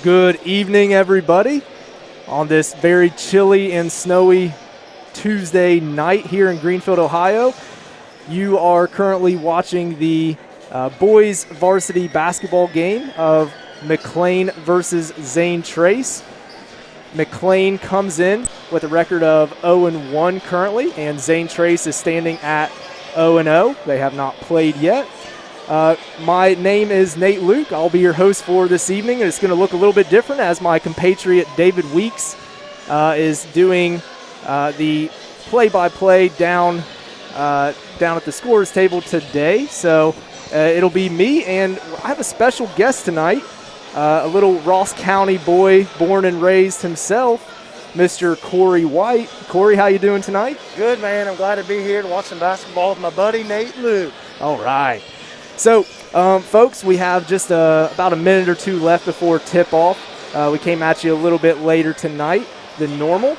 Good evening, everybody, on this very chilly and snowy Tuesday night here in Greenfield, Ohio. You are currently watching the boys varsity basketball game of McClain versus Zane Trace. McClain comes in with a record of 0-1 currently, and Zane Trace is standing at 0-0. They have not played yet. My name is Nate Luke. I'll be your host for this evening, and it's going to look a little bit different as my compatriot David Weeks is doing the play-by-play down at the scorer's table today. So it'll be me, and I have a special guest tonight, a little Ross County boy, born and raised himself, Mr. Corey White. Corey, how you doing tonight? Good, man. I'm glad to be here to watch some basketball with my buddy Nate Luke. All right. So, folks, we have just about a minute or two left before tip-off. We came at you a little bit later tonight than normal.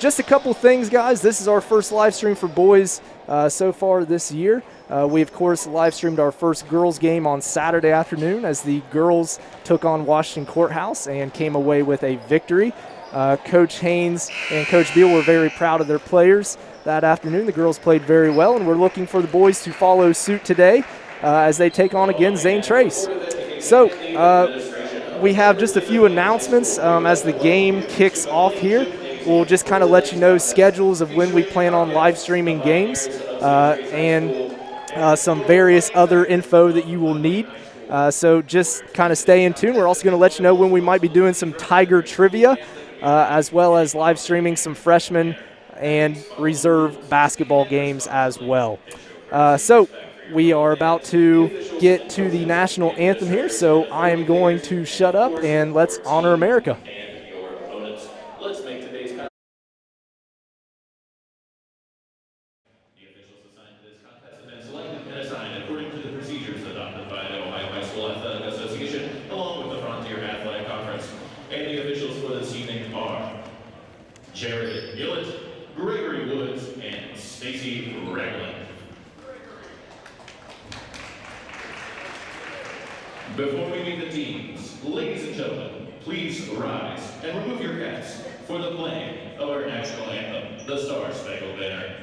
Just a couple things, guys. This is our first live stream for boys so far this year. We, of course, live streamed our first girls game on Saturday afternoon as the girls took on Washington Courthouse and came away with a victory. Coach Haynes and Coach Beal were very proud of their players that afternoon. The girls played very well, and we're looking for the boys to follow suit today as they take on again Zane Trace. So we have just a few announcements as the game kicks off here. We'll just kind of let you know schedules of when we plan on live streaming games and some various other info that you will need. So just kind of stay in tune. We're also going to let you know when we might be doing some Tiger trivia as well as live streaming some freshman and reserve basketball games as well. So we are about to get to the national anthem here, so I am going to shut up and let's honor America. Before we meet the teams, ladies and gentlemen, please rise and remove your caps for the playing of our national anthem, the Star Spangled Banner.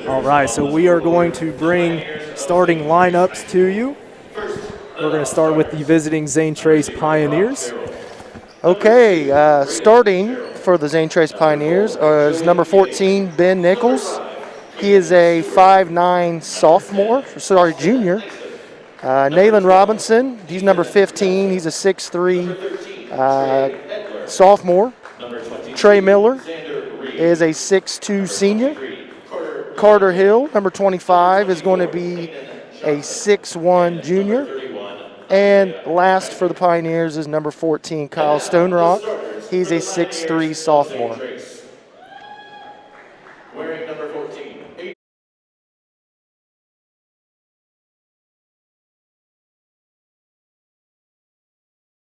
All right, so we are going to bring starting lineups to you. We're going to start with the visiting Zane Trace Pioneers. Okay, starting for the Zane Trace Pioneers is number 14, Ben Nichols. He is a 5'9" junior. Nayland Robinson, he's number 15. He's a 6'3" sophomore. Trey Miller is a 6'2" senior. Carter Hill, number 25, is going to be a 6'1" junior. And last for the Pioneers is number 14, Kyle Stonerock. He's a 6'3" sophomore. Wearing number 14.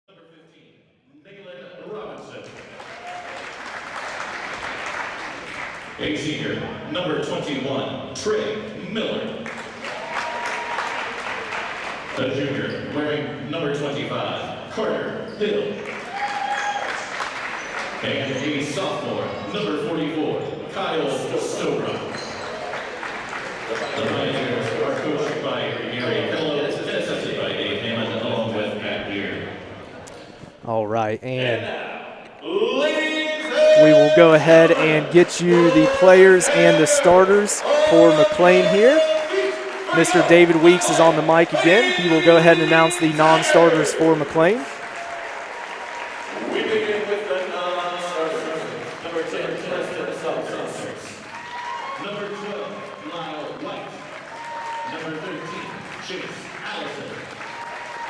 Number 15, Nayland Robinson. senior, number 21, Trey Miller. A junior, wearing number 25, Carter Hill. And a sophomore, number 44, Kyle Stovrock. The Pioneers are coached by Gary Hello and assisted by Dave Hammond, along with Matt Beard. All right, and we will go ahead and get you the players and the starters for McClain here. Mr. David Weeks is on the mic again. He will go ahead and announce the non-starters for McClain. We begin with the non-starters. Number 10, Preston Summers. Number 12, Lyle White. Number 13, Chase Allison.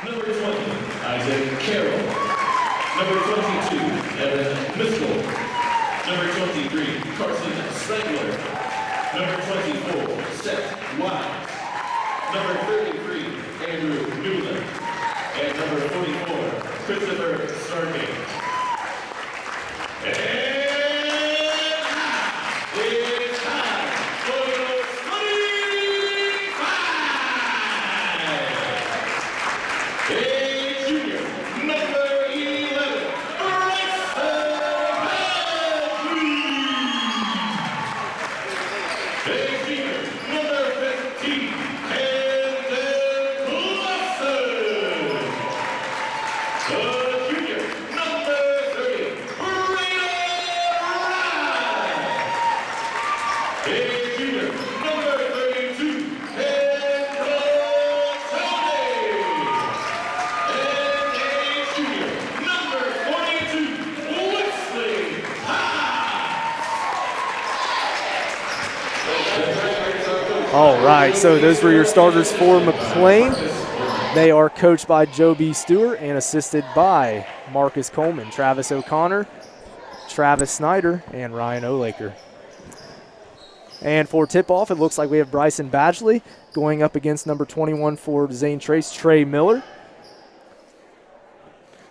Number 20, Isaac Carroll. Number 22, Evan Mitchell. Number 23, Carson Spangler. Number 24, Seth Wise. Number 33, Andrew Newland. And number 44, Christopher Stargate. And now it's time for the 25. A junior, number 11, Bryson Badgley. A senior, number 15, Camden Cluster. A junior, number 30, Brayden Ryan. A junior, number 32, Kendall Tony. And a junior, number 42, Wesley All right, so those were your starters for McClain. They are coached by Joe B. Stewart and assisted by Marcus Coleman, Travis O'Connor, Travis Snyder, and Ryan O'Laker. And for tip-off, it looks like we have Bryson Badgley going up against number 21 for Zane Trace, Trey Miller.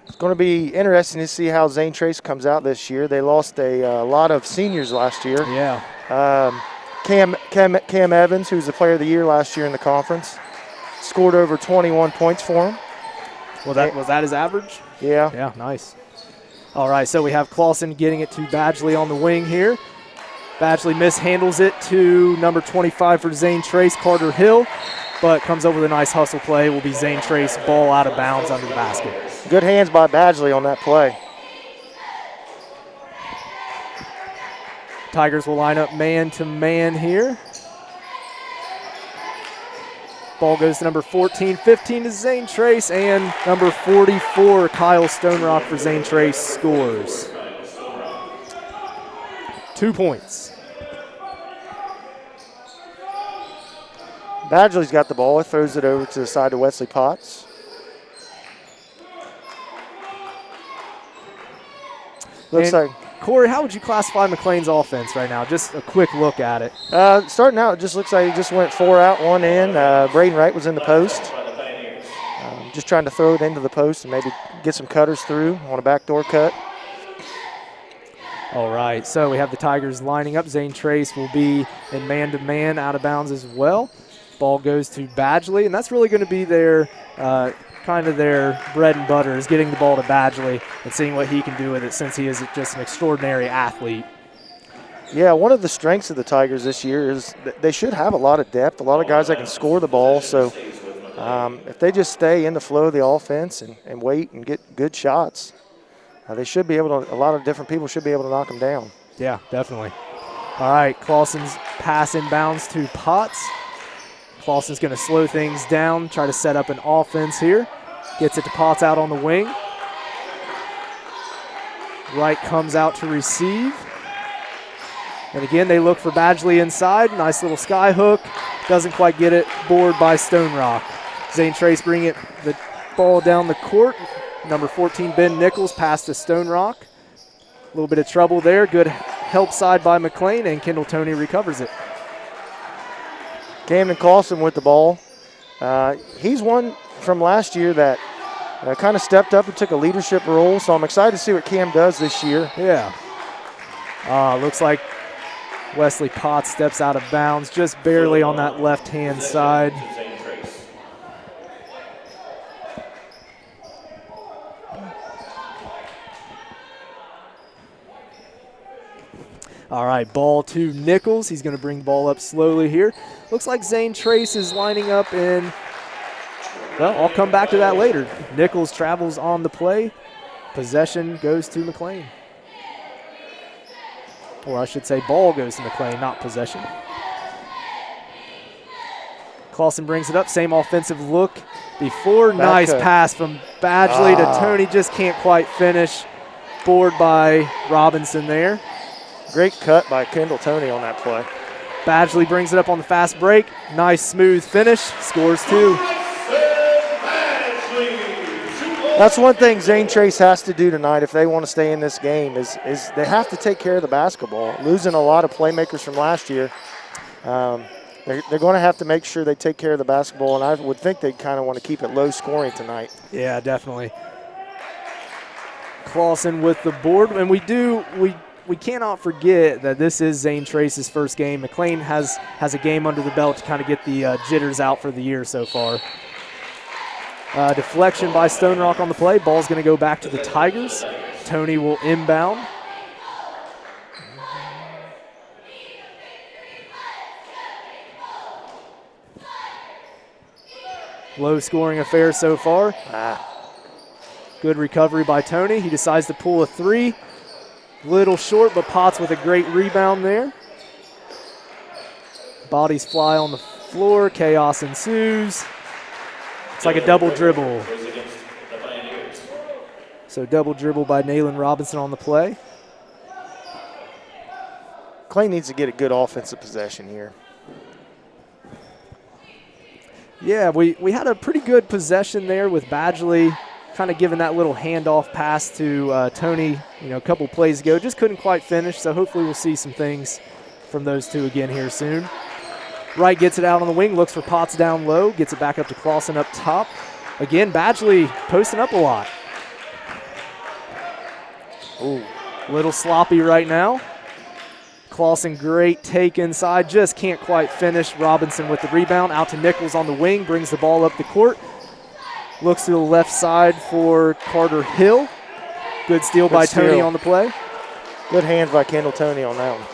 It's going to be interesting to see how Zane Trace comes out this year. They lost a lot of seniors last year. Yeah. Cam Evans, who was the player of the year last year in the conference, scored over 21 points for him. Well, was that his average? Yeah. Yeah, nice. All right, so we have Clausen getting it to Badgley on the wing here. Badgley mishandles it to number 25 for Zane Trace, Carter Hill, but comes over with a nice hustle play. Will be Zane Trace, ball out of bounds under the basket. Good hands by Badgley on that play. Tigers will line up man-to-man here. Ball goes to number 14, 15 to Zane Trace, and number 44, Kyle Stonerock for Zane Trace scores. 2 points. Badgley's got the ball. He throws it over to the side to Wesley Potts. Looks like Corey, how would you classify McClain's offense right now? Just a quick look at it. starting out, it just looks like he just went 4 out, 1 in. Braden Wright was in the post. Just trying to throw it into the post and maybe get some cutters through on a backdoor cut. All right, so we have the Tigers lining up. Zane Trace will be in man-to-man, out of bounds as well. Ball goes to Badgley, and that's really going to be their kind of their bread and butter, is getting the ball to Badgley and seeing what he can do with it, since he is just an extraordinary athlete. Yeah, one of the strengths of the Tigers this year is that they should have a lot of depth, a lot of guys that can score the ball. So if they just stay in the flow of the offense and wait and get good shots, they should be able to, a lot of different people should be able to knock them down. Yeah, definitely. All right, Clausen's pass inbounds to Potts. Clausen's going to slow things down, try to set up an offense here. Gets it to Potts out on the wing. Wright comes out to receive. And again, they look for Badgley inside. Nice little sky hook. Doesn't quite get it. Board by Stone Rock. Zane Trace bringing the ball down the court. Number 14, Ben Nichols, pass to Stone Rock. A little bit of trouble there. Good help side by McClain, and Kendall Toney recovers it. Camden Clausen with the ball. He's one from last year that kind of stepped up and took a leadership role, so I'm excited to see what Cam does this year. Yeah. Looks like Wesley Potts steps out of bounds, just barely on that left-hand side. All right, ball to Nichols. He's going to bring the ball up slowly here. Looks like Zane Trace is lining up in, well, I'll come back to that later. Nichols travels on the play. Possession goes to McClain. Or I should say ball goes to McClain, not possession. Clausen brings it up, same offensive look before. Nice pass from Badgley to Tony, just can't quite finish. Board by Robinson there. Great cut by Kendall Tony on that play. Badgley brings it up on the fast break. Nice smooth finish, scores 2. That's one thing Zane Trace has to do tonight if they want to stay in this game is they have to take care of the basketball. Losing a lot of playmakers from last year, they're going to have to make sure they take care of the basketball, and I would think they kind of want to keep it low scoring tonight. Yeah, definitely. Clausen with the board, and we cannot forget that this is Zane Trace's first game. McClain has a game under the belt to kind of get the jitters out for the year so far. Deflection by Stone Rock on the play. Ball's going to go back to the Tigers. Tony will inbound. Low scoring affair so far. Good recovery by Tony. He decides to pull a 3. Little short, but Potts with a great rebound there. Bodies fly on the floor. Chaos ensues. It's like a double dribble. So double dribble by Nayland Robinson on the play. Clay needs to get a good offensive possession here. Yeah, we had a pretty good possession there with Badgley kind of giving that little handoff pass to Tony, a couple plays ago. Just couldn't quite finish, so hopefully we'll see some things from those two again here soon. Wright gets it out on the wing, looks for Potts down low, gets it back up to Clausen up top. Again, Badgley posting up a lot. Ooh, little sloppy right now. Clausen, great take inside, just can't quite finish. Robinson with the rebound, out to Nichols on the wing, brings the ball up the court. Looks to the left side for Carter Hill. Good steal by Tony on the play. Good hands by Kendall Tony on that one.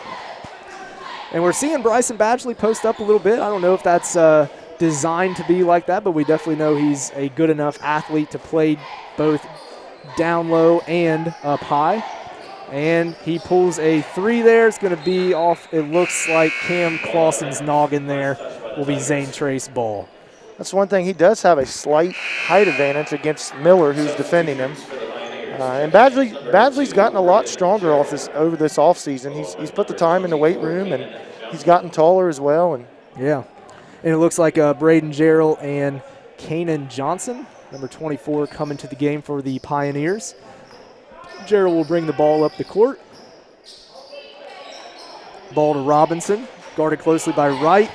And we're seeing Bryson Badgley post up a little bit. I don't know if that's designed to be like that, but we definitely know he's a good enough athlete to play both down low and up high. And he pulls a 3 there. It's going to be off, it looks like Cam Clausen's noggin there. Will be Zane Trace ball. That's one thing. He does have a slight height advantage against Miller, who's defending him. And Badgley's gotten a lot stronger over this offseason. He's put the time in the weight room, and he's gotten taller as well. And yeah. And it looks like Braden Jarrell and Kanan Johnson, number 24, coming to the game for the Pioneers. Jarrell will bring the ball up the court. Ball to Robinson, guarded closely by Wright.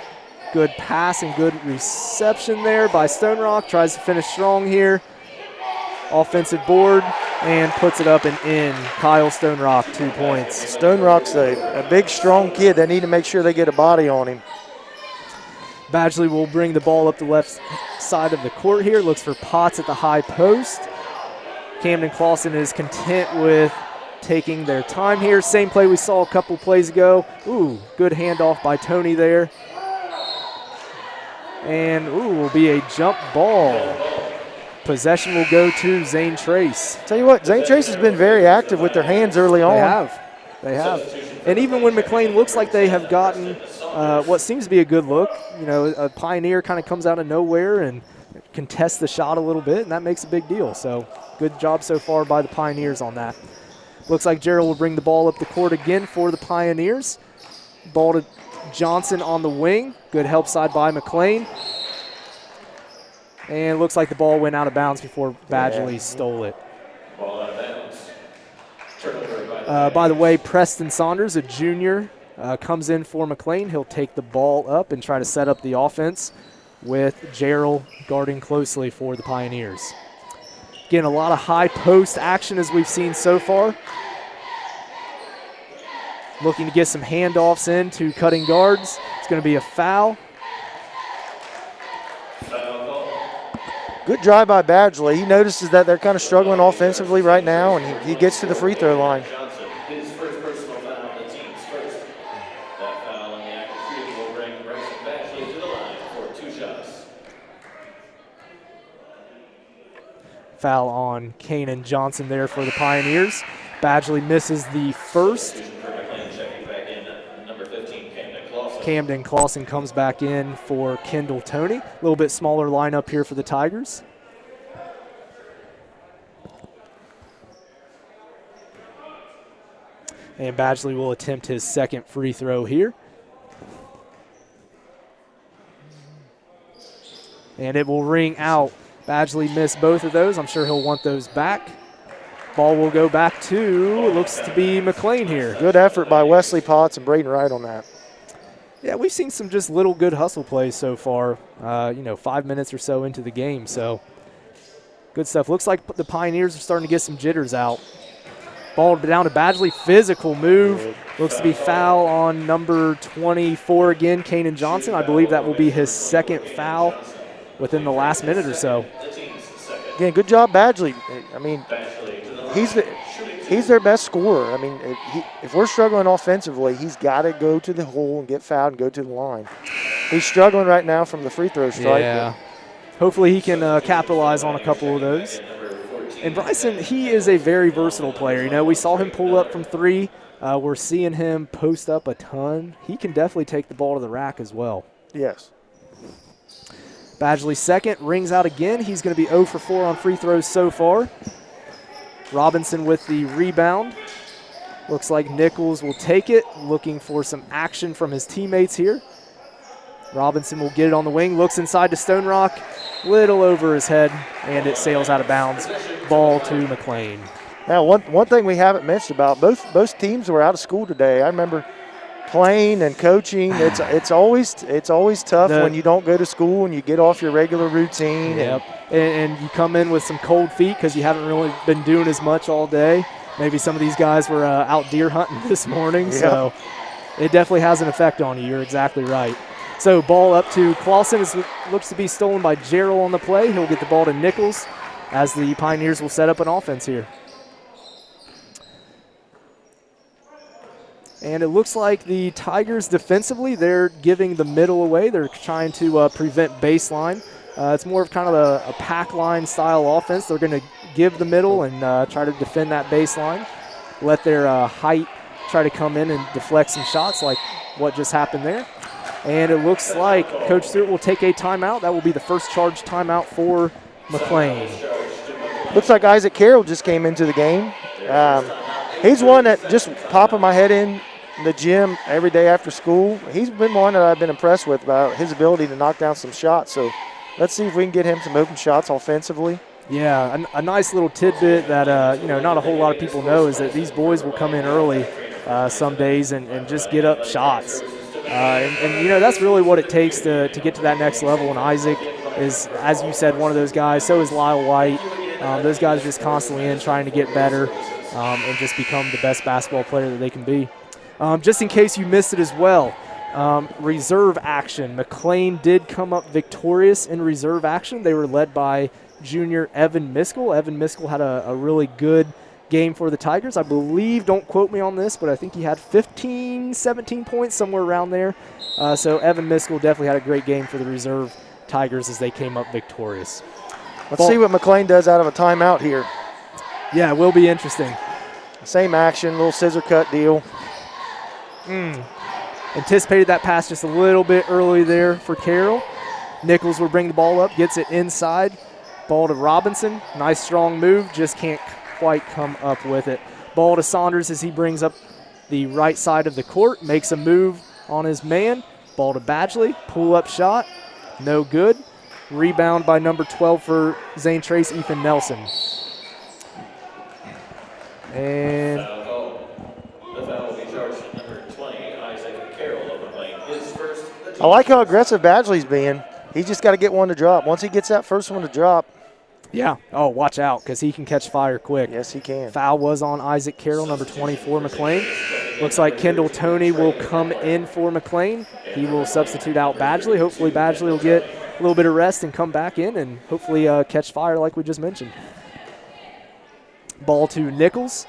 Good pass and good reception there by Stone Rock. Tries to finish strong here. Offensive board and puts it up and in. Kyle Stone Rock, 2 points. Stone Rock's a big, strong kid. They need to make sure they get a body on him. Badgley will bring the ball up the left side of the court here. Looks for Potts at the high post. Camden Clausen is content with taking their time here. Same play we saw a couple plays ago. Ooh, good handoff by Tony there. And will be a jump ball. Possession will go to Zane Trace. Tell you what, Zane Trace has been very active with their hands early on. They have. And even when McClain looks like they have gotten what seems to be a good look, a Pioneer kind of comes out of nowhere and contests the shot a little bit, and that makes a big deal. So good job so far by the Pioneers on that. Looks like Jarrell will bring the ball up the court again for the Pioneers. Ball to Johnson on the wing. Good help side by McClain. And looks like the ball went out of bounds before Badgley stole it. By the way, Preston Saunders, a junior, comes in for McClain. He'll take the ball up and try to set up the offense with Jarrell guarding closely for the Pioneers. Again, a lot of high post action as we've seen so far. looking to get some handoffs in to cutting guards. It's going to be a foul. Good drive by Badgley. He notices that they're kind of struggling offensively right now, and he gets to the free throw line. His first personal foul, the team's first. That foul in the active shooting will bring Bryson Badgley to the line for 2 shots. Foul on Kanan Johnson there for the Pioneers. Badgley misses the first. McClain checking back in, number 15, Camden Clausen. Camden Clausen comes back in for Kendall Toney. A little bit smaller lineup here for the Tigers. And Badgley will attempt his second free throw here. And it will ring out. Badgley missed both of those. I'm sure he'll want those back. Ball will go back to, looks to be McClain here. Good effort by Wesley Potts and Braden Wright on that. Yeah, we've seen some just little good hustle plays so far, 5 minutes or so into the game. So good stuff. Looks like the Pioneers are starting to get some jitters out. Ball down to Badgley, physical move. Looks to be foul on number 24 again, Kanan Johnson. I believe that will be his second foul within the last minute or so. Again, good job, Badgley. I mean, he's their best scorer. I mean, if we're struggling offensively, he's got to go to the hole and get fouled and go to the line. He's struggling right now from the free throw strike. Yeah. Hopefully he can capitalize on a couple of those. And Bryson, he is a very versatile player. You know, we saw him pull up from 3. We're seeing him post up a ton. He can definitely take the ball to the rack as well. Yes. Badgley second, rings out again. He's going to be 0 for 4 on free throws so far. Robinson with the rebound. Looks like Nichols will take it, looking for some action from his teammates here. Robinson will get it on the wing, looks inside to Stone Rock, little over his head, and it sails out of bounds. Ball to McClain. Now, one thing we haven't mentioned about, both teams were out of school today. I remember playing and coaching. It's always tough when you don't go to school and you get off your regular routine. Yep. And you come in with some cold feet because you haven't really been doing as much all day. Maybe some of these guys were out deer hunting this morning, so it definitely has an effect on you. You're exactly right. So ball up to Clausen. It looks to be stolen by Gerald on the play. He'll get the ball to Nichols as the Pioneers will set up an offense here. And it looks like the Tigers defensively, they're giving the middle away. They're trying to prevent baseline. It's more of kind of a pack line style offense. They're going to give the middle and try to defend that baseline. Let their height try to come in and deflect some shots like what just happened there. And it looks like Coach Stewart will take a timeout. That will be the first charge timeout for McClain. Looks like Isaac Carroll just came into the game. He's one that just popping my head in the gym every day after school. He's been one that I've been impressed with about his ability to knock down some shots. So let's see if we can get him some open shots offensively. Yeah, a nice little tidbit that not a whole lot of people know is that these boys will come in early some days and just get up shots. And that's really what it takes to get to that next level. And Isaac is, as you said, one of those guys. So is Lyle White. Those guys are just constantly in trying to get better and just become the best basketball player that they can be. Just in case you missed it as well, reserve action. McClain did come up victorious in reserve action. They were led by junior Evan Miskell. Evan Miskell had a really good game for the Tigers. I believe, don't quote me on this, but I think he had 15, 17 points, somewhere around there. So Evan Miskell definitely had a great game for the reserve Tigers as they came up victorious. Let's see what McClain does out of a timeout here. Yeah, it will be interesting. Same action, little scissor cut deal. Anticipated that pass just a little bit early there for Carroll. Nichols will bring the ball up, gets it inside. Ball to Robinson. Nice strong move, just can't quite come up with it. Ball to Saunders as he brings up the right side of the court, makes a move on his man. Ball to Badgley, pull-up shot, no good. Rebound by number 12 for Zane Trace, Ethan Nelson. And the foul will be charged to number 20, Isaac Carroll of McClain. His first. I like how aggressive Badgley's being. He's just got to get one to drop. Once he gets that first one to drop. Yeah. Oh, watch out because he can catch fire quick. Yes, he can. Foul was on Isaac Carroll, number 24, McClain. Looks like Kendall Toney will come in for McClain. He will substitute out Badgley. Hopefully Badgley will get a little bit of rest and come back in and hopefully catch fire like we just mentioned. Ball to Nichols.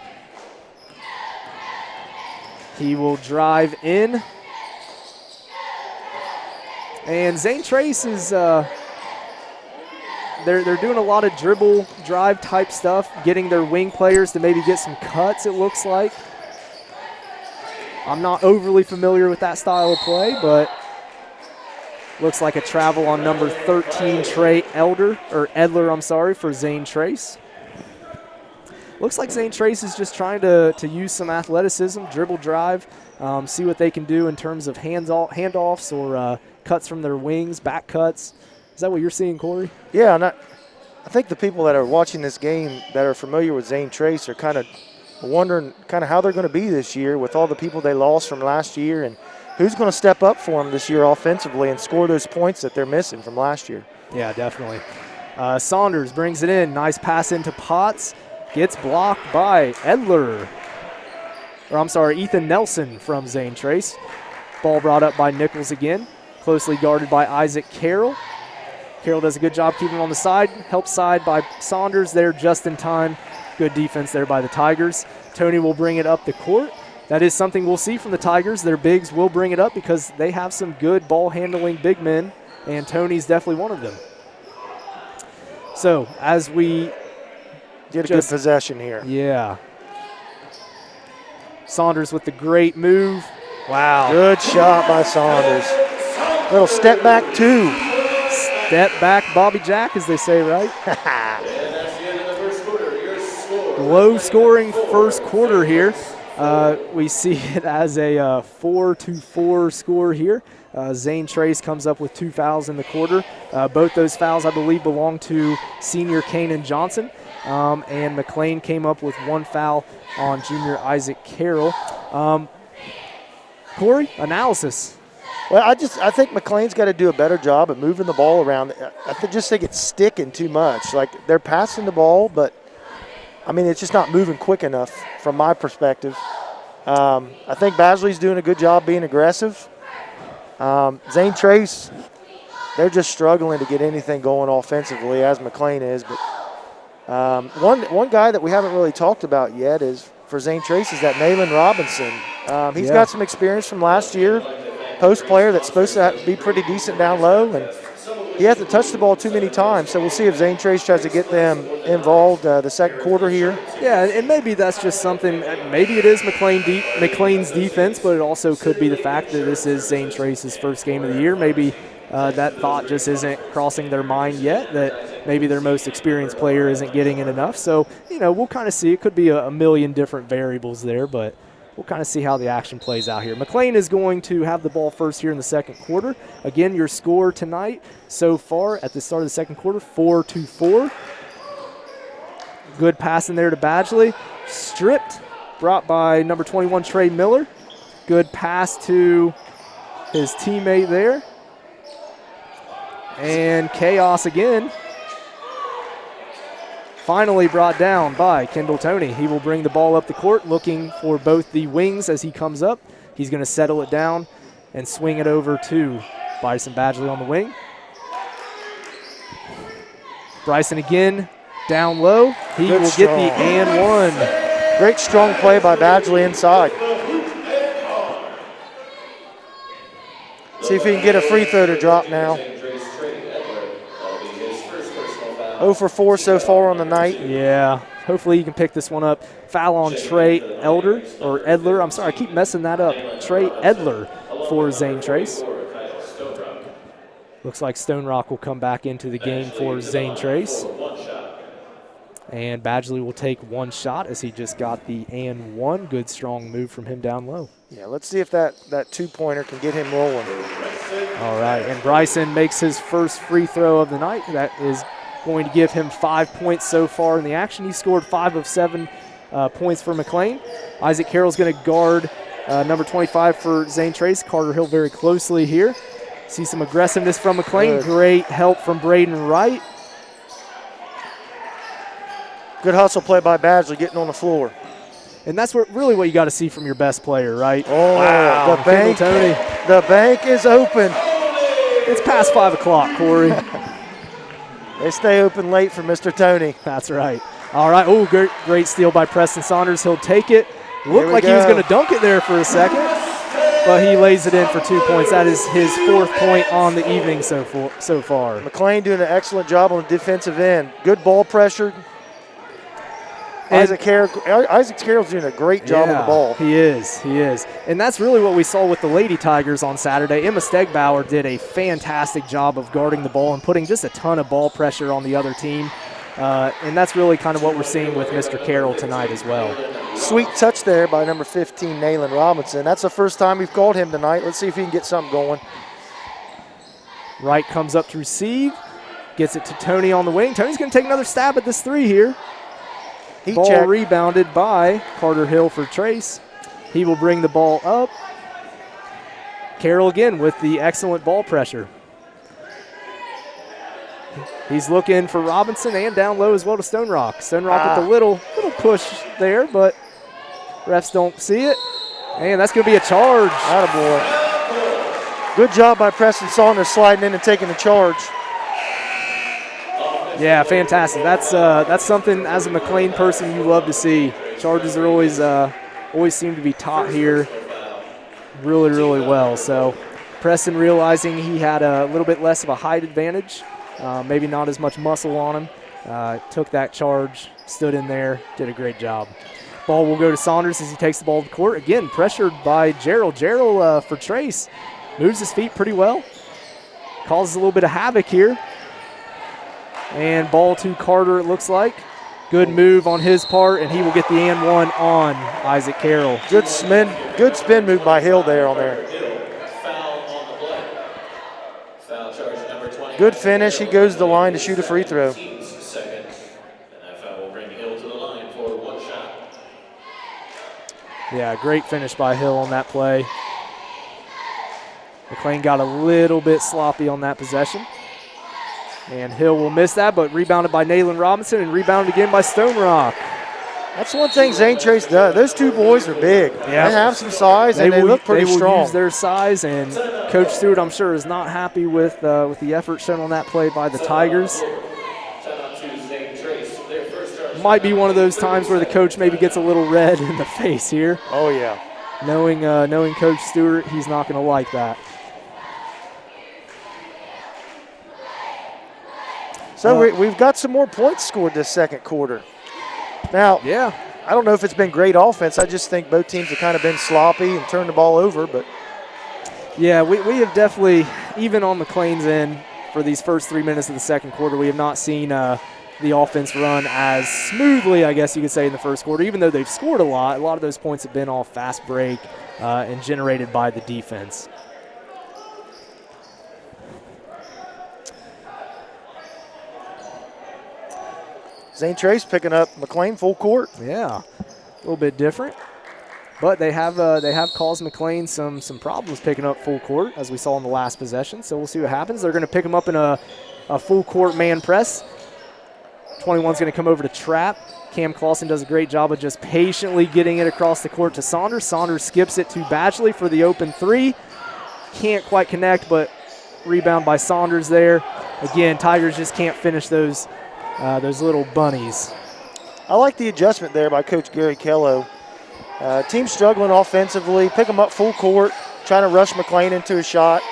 He will drive in. And Zane Trace is they're doing a lot of dribble drive type stuff, getting their wing players to maybe get some cuts, it looks like. I'm not overly familiar with that style of play, but looks like a travel on number 13, Trey Edler, for Zane Trace. Looks like Zane Trace is just trying to use some athleticism, dribble drive, see what they can do in terms of handoffs or cuts from their wings, back cuts. Is that what you're seeing, Corey? Yeah, and I think the people that are watching this game that are familiar with Zane Trace are kind of wondering kind of how they're going to be this year with all the people they lost from last year and who's going to step up for them this year offensively and score those points that they're missing from last year. Yeah, definitely. Saunders brings it in. Nice pass into Potts. Gets blocked by Ethan Nelson from Zane Trace. Ball brought up by Nichols again. Closely guarded by Isaac Carroll. Carroll does a good job keeping him on the side. Help side by Saunders there just in time. Good defense there by the Tigers. Toney will bring it up the court. That is something we'll see from the Tigers. Their bigs will bring it up because they have some good ball-handling big men, and Toney's definitely one of them. So as we get a good possession here. Yeah. Saunders with the great move. Wow. Good shot by Saunders. Little step back two. Step back Bobby Jack, as they say, right? Low-scoring first quarter here. We see it as a 4-4 score here. Zane Trace comes up with 2 fouls in the quarter. Both those fouls, I believe, belong to senior Kanan Johnson. And McClain came up with 1 foul on junior Isaac Carroll. Corey, analysis. Well, I think McClain's got to do a better job at moving the ball around. I just think it's sticking too much. Like, they're passing the ball, but, I mean, it's just not moving quick enough from my perspective. I think Badgley's doing a good job being aggressive. Zane Trace, they're just struggling to get anything going offensively, as McClain is. But one guy that we haven't really talked about yet is for Zane Trace is that Nayland Robinson. He's got some experience from last year. Post player that's supposed to be pretty decent down low, and he hasn't touched the ball too many times. So we'll see if Zane Trace tries to get them involved the second quarter here. Yeah, and maybe that's just something. Maybe it is McClain's defense, but it also could be the fact that this is Zane Trace's first game of the year. Maybe that thought just isn't crossing their mind yet, that maybe their most experienced player isn't getting it enough. So, we'll kind of see. It could be a million different variables there, but we'll kind of see how the action plays out here. McClain is going to have the ball first here in the second quarter. Again, your score tonight so far at the start of the second quarter, 4-4. Good pass in there to Badgley. Stripped, brought by number 21, Trey Miller. Good pass to his teammate there. And chaos again. Finally brought down by Kendall Toney. He will bring the ball up the court, looking for both the wings as he comes up. He's going to settle it down and swing it over to Bryson Badgley on the wing. Bryson again, down low. He will get the and one. Great strong play by Badgley inside. See if he can get a free throw to drop now. 0 for 4 so far on the night. Yeah, hopefully you can pick this one up. Foul on Trey Edler. I'm sorry, I keep messing that up. Trey Edler for Zane Trace. Looks like Stone Rock will come back into the game for Zane Trace. And Badgley will take 1 shot as he just got the and one. Good strong move from him down low. Yeah, let's see if that 2-pointer can get him rolling. All right, and Bryson makes his first free throw of the night. That is going to give him 5 points so far in the action. He scored 5 of 7 points for McClain. Isaac Carroll's going to guard number 25 for Zane Trace. Carter Hill very closely here. See some aggressiveness from McClain. Great help from Braden Wright. Good hustle play by Badgley getting on the floor. And that's really what you got to see from your best player, right? Oh, wow. The bank, Tony. The bank is open. It's past 5 o'clock, Corey. They stay open late for Mr. Tony. That's right. All right. Oh, great steal by Preston Saunders. He'll take it. Looked like he was going to dunk it there for a second, but he lays it in for 2 points. That is his 4th point on the evening so far. McClain doing an excellent job on the defensive end. Good ball pressure. Isaac Carroll's doing a great job on the ball. He is. And that's really what we saw with the Lady Tigers on Saturday. Emma Stegbauer did a fantastic job of guarding the ball and putting just a ton of ball pressure on the other team. And that's really kind of what we're seeing with Mr. Carroll tonight as well. Sweet touch there by number 15, Nayland Robinson. That's the first time we've called him tonight. Let's see if he can get something going. Wright comes up to receive, gets it to Tony on the wing. Tony's going to take another stab at this three here. Ball rebounded by Carter Hill for Trace. He will bring the ball up. Carroll again with the excellent ball pressure. He's looking for Robinson and down low as well to Stone Rock. Stone Rock with a little push there, but refs don't see it. And that's going to be a charge. Attaboy. Good job by Preston Saunders sliding in and taking the charge. Yeah, fantastic. That's something as a McClain person you love to see. Charges are always seem to be taught here really, really well. So Preston realizing he had a little bit less of a height advantage, maybe not as much muscle on him, took that charge, stood in there, did a great job. Ball will go to Saunders as he takes the ball to the court. Again, pressured by Gerald. Gerald for Trace moves his feet pretty well, causes a little bit of havoc here. And ball to Carter, it looks like. Good move on his part, and he will get the and one on Isaac Carroll. Good spin move by Hill there on there. Good finish. He goes to the line to shoot a free throw. Yeah, great finish by Hill on that play. McClain got a little bit sloppy on that possession. And Hill will miss that, but rebounded by Nayland Robinson and rebounded again by Stone Rock. That's one thing Zane Trace does. Those two boys are big. Yep. They have some size, and they look pretty strong. They will use their size, and Coach Stewart, I'm sure, is not happy with the effort shown on that play by the Tigers. Might be one of those times where the coach maybe gets a little red in the face here. Oh, yeah. Knowing Coach Stewart, he's not going to like that. So we've got some more points scored this second quarter. Now, yeah, I don't know if it's been great offense. I just think both teams have kind of been sloppy and turned the ball over. But yeah, we have definitely, even on McClain's end, for these first 3 minutes of the second quarter, we have not seen the offense run as smoothly, I guess you could say, in the first quarter. Even though they've scored a lot of those points have been off fast break and generated by the defense. Zane Trace picking up McClain full court. Yeah, a little bit different, but they have caused McClain some problems picking up full court, as we saw in the last possession. So we'll see what happens. They're going to pick him up in a full court man press. 21's going to come over to trap. Cam Clausen does a great job of just patiently getting it across the court to Saunders. Saunders skips it to Badgley for the open three. Can't quite connect, but rebound by Saunders there. Again, Tigers just can't finish those little bunnies. I like the adjustment there by Coach Gary Kello. Team struggling offensively, pick them up full court, trying to rush McClain into a shot.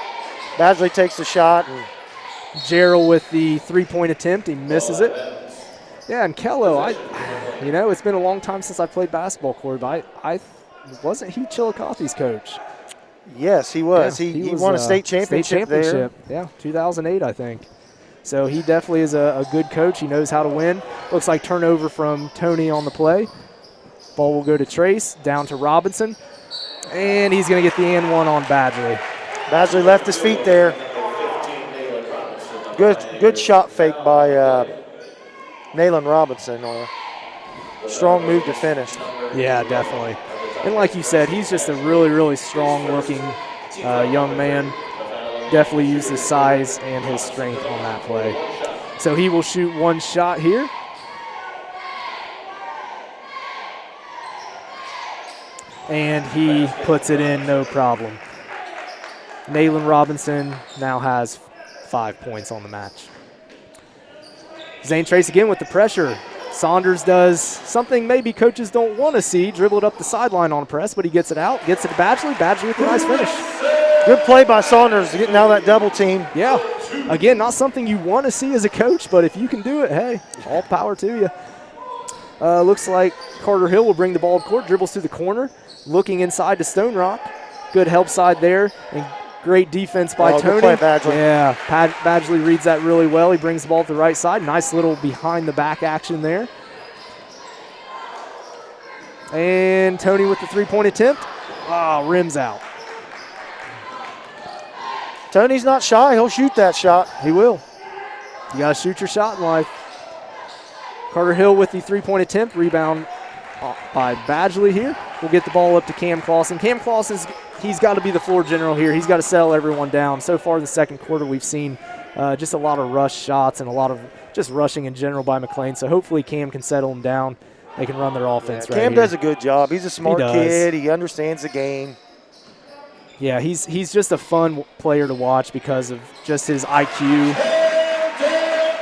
Badgley takes the shot. Gerald with the three-point attempt, he misses it. Yeah, and Kello, it's been a long time since I played basketball, Corey, but wasn't he Chillicothe's coach? Yes, he was. Yeah, he won a state championship there. Yeah, 2008, I think. So he definitely is a good coach. He knows how to win. Looks like turnover from Tony on the play. Ball will go to Trace, down to Robinson. And he's going to get the and one on Badgley. Badgley left his feet there. Good shot fake by Nayland Robinson. Strong move to finish. Yeah, definitely. And like you said, he's just a really, really strong-looking young man. Definitely used his size and his strength on that play. So he will shoot one shot here. and he puts it in no problem. Nayland Robinson now has 5 points on the match. Zane Trace again with the pressure. Saunders does something maybe coaches don't want to see, dribbled up the sideline on a press, but he gets it out, gets it to Badgley. Badgley with a nice finish. Good play by Saunders getting out of that double team. Yeah, again, not something you want to see as a coach, but if you can do it, hey, all power to you. Looks like Carter Hill will bring the ball to court, dribbles to the corner, looking inside to Stone Rock. Good help side there, and great defense by Tony. Good play, Badgley. Yeah, Badgley reads that really well. He brings the ball to the right side. Nice little behind-the-back action there. And Tony with the three-point attempt. Rims out. Tony's not shy. He'll shoot that shot. He will. You got to shoot your shot in life. Carter Hill with the three-point attempt. Rebound by Badgley here. We'll get the ball up to Cam Clausen. Cam Clausen, he's got to be the floor general here. He's got to settle everyone down. So far in the second quarter, we've seen just a lot of rush shots and a lot of just rushing in general by McClain. So hopefully Cam can settle them down. They can run their offense right here. Cam does a good job. He's a smart kid. He understands the game. Yeah, he's just a fun player to watch because of just his IQ.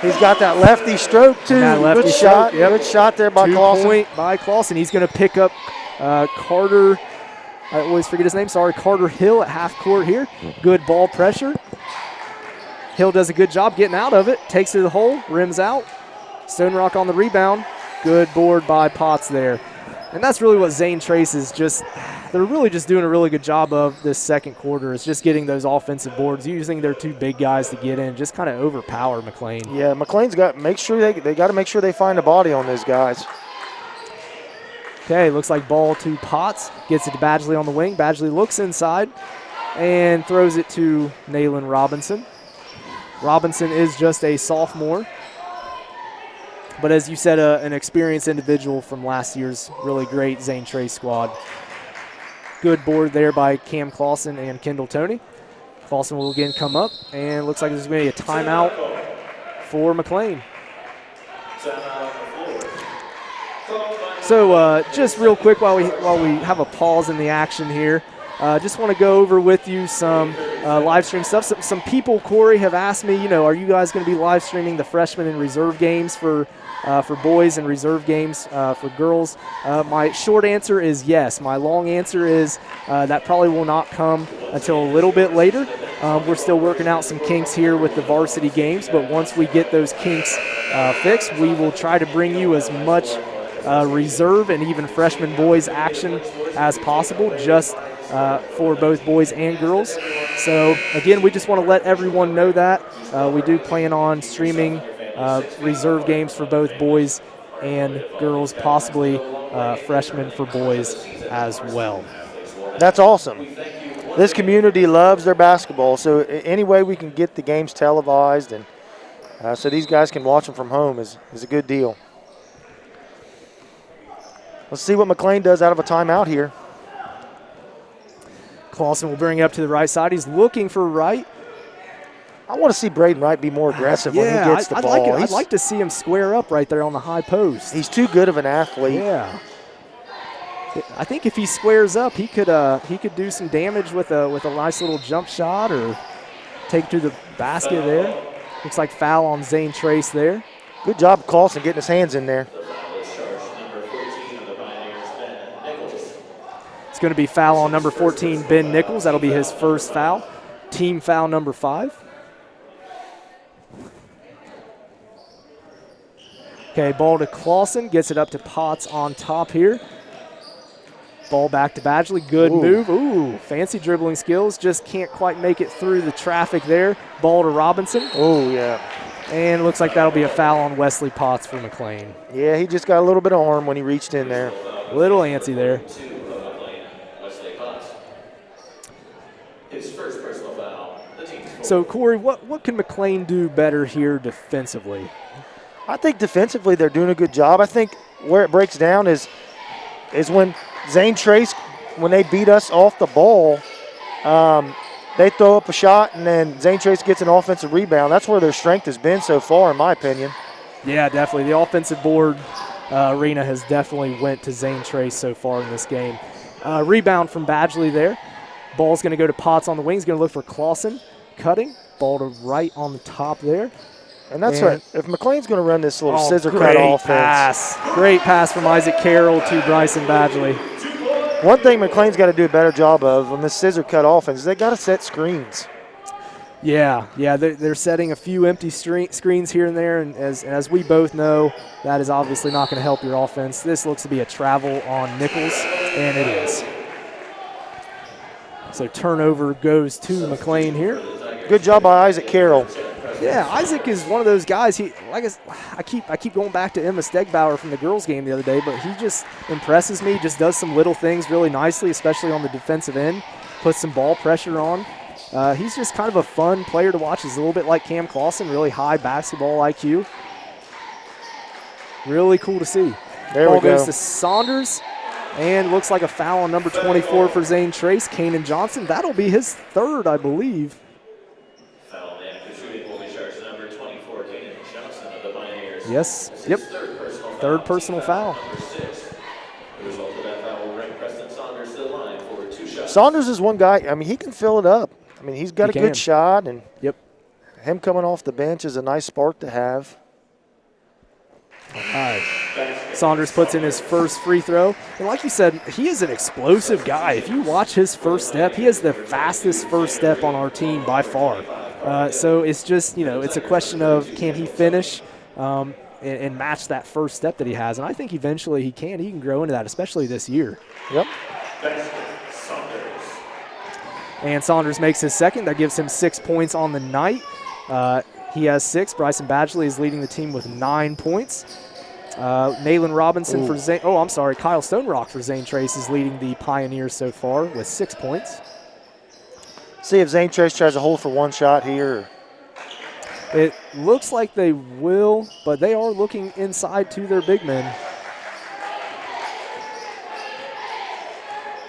He's got that lefty stroke, too. Good shot. Yep. Good shot there by Clausen. 2-point by Clausen. He's going to pick up Carter. I always forget his name. Sorry, Carter Hill at half court here. Good ball pressure. Hill does a good job getting out of it. Takes it to the hole. Rims out. Stone Rock on the rebound. Good board by Potts there. And that's really what Zane Trace is just – they're really just doing a really good job of this second quarter. Is just getting those offensive boards, using their two big guys to get in, just kind of overpower McClain. Yeah, McClain's got to make sure they find a body on those guys. Okay, looks like ball to Potts. Gets it to Badgley on the wing. Badgley looks inside and throws it to Nayland Robinson. Robinson is just a sophomore. But as you said, an experienced individual from last year's really great Zane Trace squad. Good board there by Cam Clausen and Kendall Toney. Clausen will again come up, and looks like there's going to be a timeout for McClain. So just real quick while we have a pause in the action here, just want to go over with you some live stream stuff. Some people, Corey, have asked me, are you guys going to be live streaming the freshman and reserve games for boys and reserve games for girls? My short answer is yes. My long answer is that probably will not come until a little bit later. We're still working out some kinks here with the varsity games, but once we get those kinks fixed, we will try to bring you as much reserve and even freshman boys action as possible, just for both boys and girls. So again, we just want to let everyone know that we do plan on streaming reserve games for both boys and girls, possibly freshmen for boys as well. That's awesome. This community loves their basketball, so any way we can get the games televised and so these guys can watch them from home is a good deal. Let's see what McClain does out of a timeout here. Clausen will bring it up to the right side. He's looking for Wright. I want to see Braden Wright be more aggressive when he gets the ball. I'd like to see him square up right there on the high post. He's too good of an athlete. Yeah. I think if he squares up, he could do some damage with a nice little jump shot or take to the basket there. Looks like foul on Zane Trace there. Good job, Clausen, getting his hands in there. It's going to be foul on number 14, Ben Nichols. That'll be his first foul. Team foul number 5. Okay, ball to Clausen. Gets it up to Potts on top here. Ball back to Badgley. Good move. Ooh, fancy dribbling skills. Just can't quite make it through the traffic there. Ball to Robinson. Oh, yeah. And it looks like that'll be a foul on Wesley Potts for McClain. Yeah, he just got a little bit of arm when he reached in there. Little antsy there. His first personal foul. So, Corey, what can McClain do better here defensively? I think defensively they're doing a good job. I think where it breaks down is when Zane Trace, when they beat us off the ball, they throw up a shot and then Zane Trace gets an offensive rebound. That's where their strength has been so far, in my opinion. Yeah, definitely. The offensive board arena has definitely went to Zane Trace so far in this game. Rebound from Badgley there. Ball's going to go to Potts on the wing. He's going to look for Clausen. Cutting. Ball to right on the top there. And that's right. If McClain's going to run this little scissor cut great offense. Pass. Great pass from Isaac Carroll to Bryson Badgley. One thing McClain's got to do a better job of on this scissor cut offense is they got to set screens. Yeah, they're setting a few empty screens here and there, and as we both know, that is obviously not going to help your offense. This looks to be a travel on Nichols, and it is. So turnover goes to McClain here. Good job by Isaac Carroll. Yeah, Isaac is one of those guys. I keep going back to Emma Stegbauer from the girls' game the other day, but he just impresses me. Just does some little things really nicely, especially on the defensive end. Puts some ball pressure on. He's just kind of a fun player to watch. He's a little bit like Cam Clausen, really high basketball IQ. Really cool to see. There Ball we go. goes to Saunders, and looks like a foul on number 24 for Zane Trace, Kanan Johnson. That'll be his third, I believe. Foul on the active shooting will be charged to number 24, Kanan Johnson of the Pioneers. Yes, yep. Third personal foul. Number 6. The result of that foul will bring Preston Saunders to the line for 2 shots. Saunders is one guy, I mean, he can fill it up. I mean, he's got a good shot, and Yep. him coming off the bench is a nice spark to have. All right. Saunders puts in his first free throw. And like you said, he is an explosive guy. If you watch his first step, he has the fastest first step on our team by far. So it's just, it's a question of can he finish and match that first step that he has. And I think eventually he can. He can grow into that, especially this year. Yep. And Saunders makes his second. That gives him 6 points on the night. He has 6. Bryson Badgley is leading the team with 9 points. Nayland Robinson for Zane. Oh, I'm sorry. Kyle Stonerock for Zane Trace is leading the Pioneers so far with 6 points. See if Zane Trace tries to hold for one shot here. It looks like they will, but they are looking inside to their big men.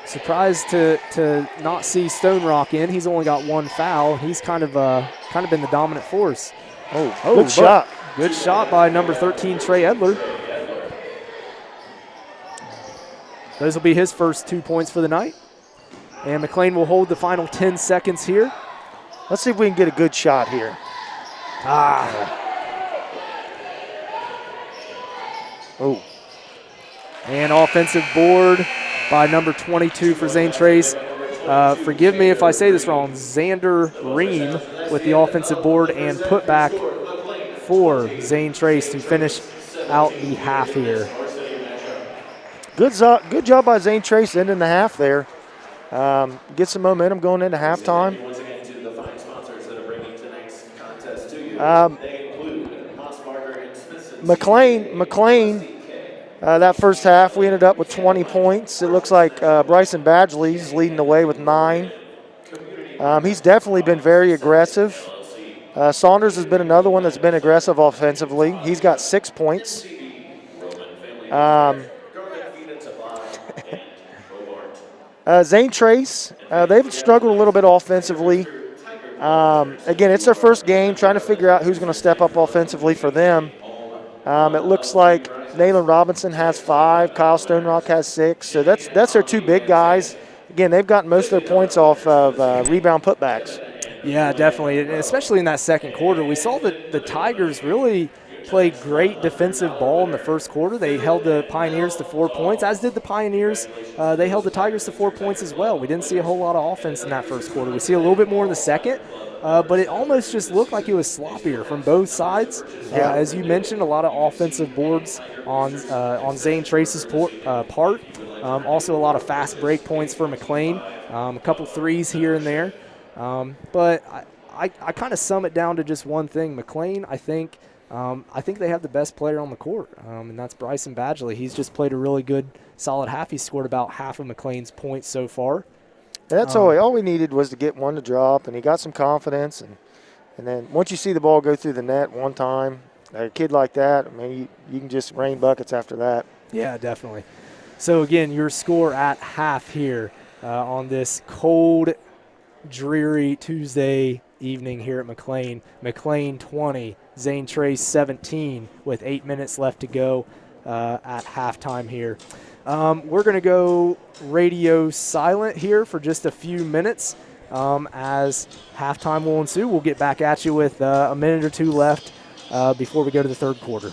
Surprised to not see Stonerock in. He's only got 1 foul. He's kind of been the dominant force. Good shot. Good shot by number 13, Trey Edler. Those will be his first 2 points for the night. And McClain will hold the final 10 seconds here. Let's see if we can get a good shot here. And offensive board by number 22 for Zane Trace. Forgive me if I say this wrong. Xander Ream with the offensive board and putback for Zane Trace to finish out the half here. Good job by Zane Trace ending the half there. Get some momentum going into halftime. Once again to the fine sponsors that are bringing tonight's contest to you. They include Mossbarger and Smithson. McClain, that first half, we ended up with 20 points. It looks like Bryson Badgley's leading the way with 9. He's definitely been very aggressive. Saunders has been another one that's been aggressive offensively. He's got 6 points. Zane Trace, they've struggled a little bit offensively. Again, it's their first game, trying to figure out who's going to step up offensively for them. It looks like Nayland Robinson has 5, Kyle Stonerock has 6. So that's their 2 big guys. Again, they've gotten most of their points off of rebound putbacks. Yeah, definitely, and especially in that second quarter. We saw that the Tigers really played great defensive ball in the first quarter. They held the Pioneers to 4 points, as did the Pioneers. They held the Tigers to 4 points as well. We didn't see a whole lot of offense in that first quarter. We see a little bit more in the second, but it almost just looked like it was sloppier from both sides. As you mentioned, a lot of offensive boards on Zane Trace's part. Also a lot of fast break points for McClain. A couple threes here and there. But I kind of sum it down to just one thing. McClain, I think they have the best player on the court, and that's Bryson Badgley. He's just played a really good, solid half. He scored about half of McClain's points so far. That's all we needed was to get one to drop, and he got some confidence. And then once you see the ball go through the net one time, a kid like that, I mean, you can just rain buckets after that. Yeah, definitely. So, again, your score at half here on this cold, dreary Tuesday evening here at McClain. McClain 20, Zane Trace 17 with 8 minutes left to go. at halftime here. We're going to go radio silent here for just a few minutes as halftime will ensue. We'll get back at you with a minute or two left before we go to the third quarter.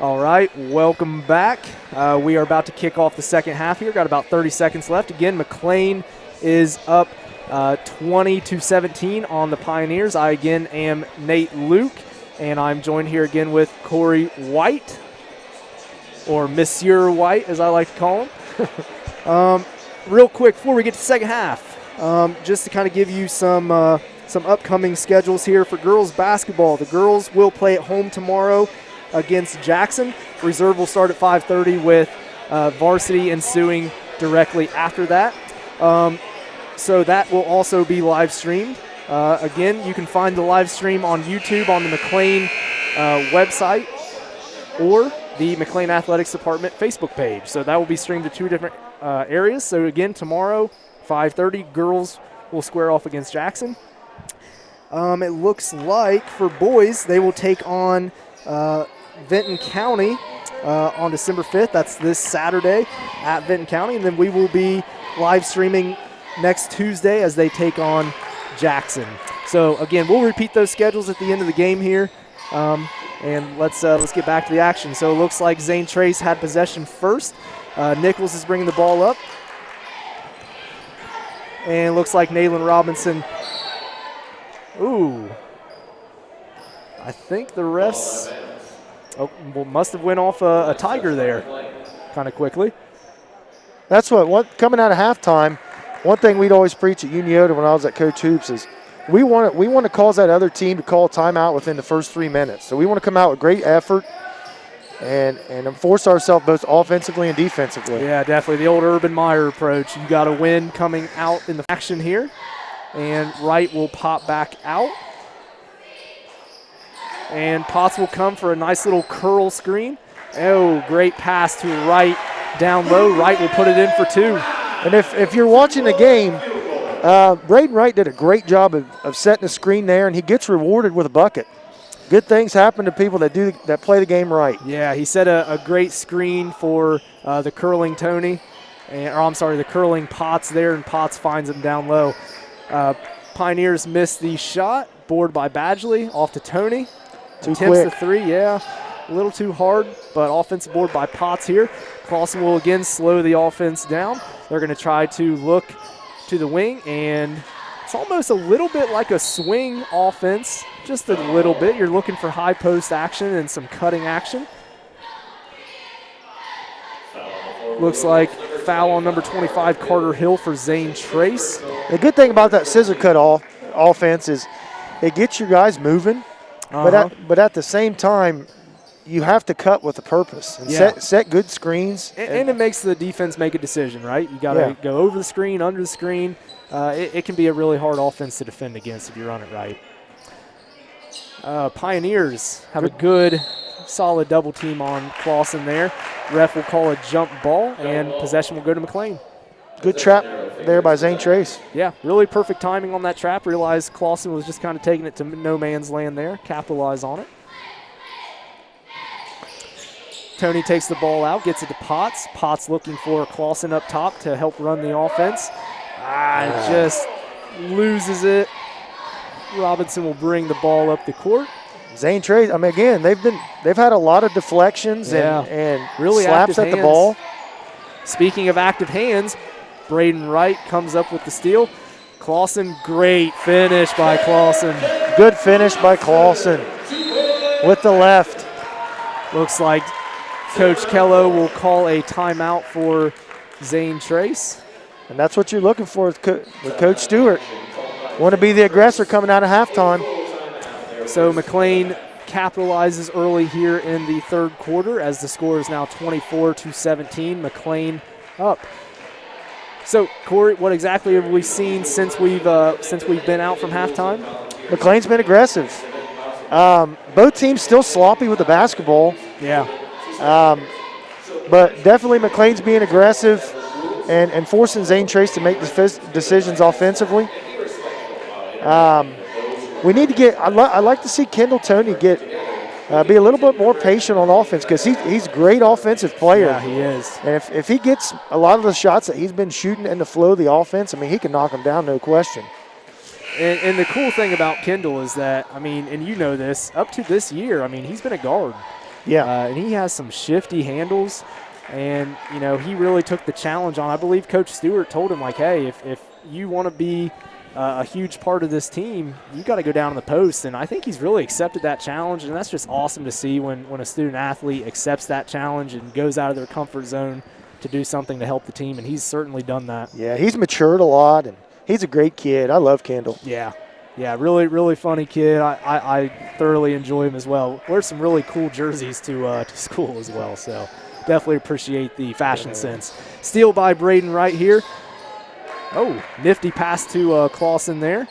All right, welcome back. We are about to kick off the second half here. Got about 30 seconds left. Again, McClain is up 20-17 on the Pioneers. I again am Nate Luke, and I'm joined here again with Corey White, or Monsieur White as I like to call him. Real quick before we get to the second half, just to kind of give you some upcoming schedules here for girls basketball. The girls will play at home tomorrow against Jackson. Reserve will start at 5:30 with varsity ensuing directly after that. So that will also be live streamed. Again, you can find the live stream on YouTube on the McClain website or the McClain Athletics Department Facebook page. So that will be streamed to two different areas. So again, tomorrow, 5:30, girls will square off against Jackson. It looks like for boys, they will take on Vinton County on December 5th. That's this Saturday at Vinton County. And then we will be live streaming next Tuesday as they take on Jackson. So again, we'll repeat those schedules at the end of the game here. And let's get back to the action. So it looks like Zane Trace had possession first. Nichols is bringing the ball up. And it looks like Naylin Robinson. Ooh. I think the refs must have went off a Tiger there kind of quickly. That's what coming out of halftime, one thing we'd always preach at Unioda when I was at Coach Hoops is we want to cause that other team to call timeout within the first 3 minutes. So we want to come out with great effort and force ourselves both offensively and defensively. Yeah, definitely the old Urban Meyer approach. You got to win coming out in the action here. And Wright will pop back out. And Potts will come for a nice little curl screen. Oh, great pass to Wright down low. Wright will put it in for two. And if you're watching the game, Braden Wright did a great job of setting the screen there, and he gets rewarded with a bucket. Good things happen to people that play the game right. Yeah, he set a great screen for the curling Tony, the curling Potts there, and Potts finds him down low. Pioneers miss the shot, board by Badgley, off to Tony. Too Attempts quick. the three, yeah. A little too hard, but offensive board by Potts here. Clausen will again slow the offense down. They're going to try to look to the wing, and it's almost a little bit like a swing offense, just a little bit. You're looking for high post action and some cutting action. Looks like foul on number 25, Carter Hill, for Zane Trace. The good thing about that scissor cut offense is it gets your guys moving, but at the same time, you have to cut with a purpose and set good screens. And it makes the defense make a decision, right? You got to go over the screen, under the screen. It can be a really hard offense to defend against if you run it right. Pioneers have a good, solid double team on Clausen there. Ref will call a jump ball, and possession will go to McClain. Good trap there by Zane Trace. Yeah, really perfect timing on that trap. Realized Clausen was just kind of taking it to no man's land there. Capitalize on it. Tony takes the ball out, gets it to Potts. Potts looking for Clausen up top to help run the offense. Just loses it. Robinson will bring the ball up the court. Zane Trace, I mean, again, they've had a lot of deflections and really slaps at hands. the ball. Speaking of active hands, Braden Wright comes up with the steal. Clausen, great finish by Clausen. Good finish by Clausen with the left. Looks like Coach Kello will call a timeout for Zane Trace. And that's what you're looking for with Coach Stewart. Want to be the aggressor coming out of halftime. So McClain capitalizes early here in the third quarter as the score is now 24-17. McClain up. So Corey, what exactly have we seen since we've been out from halftime? McClain's been aggressive. Both teams still sloppy with the basketball. Yeah. But definitely McClain's being aggressive and forcing Zane Trace to make decisions offensively. We need to get. I'd like to see Kendall Tony be a little bit more patient on offense because he's a great offensive player. Yeah, he is. And if he gets a lot of the shots that he's been shooting in the flow of the offense, I mean, he can knock them down, no question. And the cool thing about Kendall is that, I mean, and you know this, up to this year, I mean, he's been a guard. Yeah. And he has some shifty handles. And, you know, he really took the challenge on. I believe Coach Stewart told him, like, hey, if you want to be a huge part of this team, you got to go down in the post. And I think he's really accepted that challenge, and that's just awesome to see when a student athlete accepts that challenge and goes out of their comfort zone to do something to help the team, and he's certainly done that. Yeah, he's matured a lot, and he's a great kid. I love Kendall. Yeah, really, really funny kid. I thoroughly enjoy him as well. Wears some really cool jerseys to school as well, so definitely appreciate the fashion sense. Steal by Braden right here. Oh, nifty pass to Clausen there.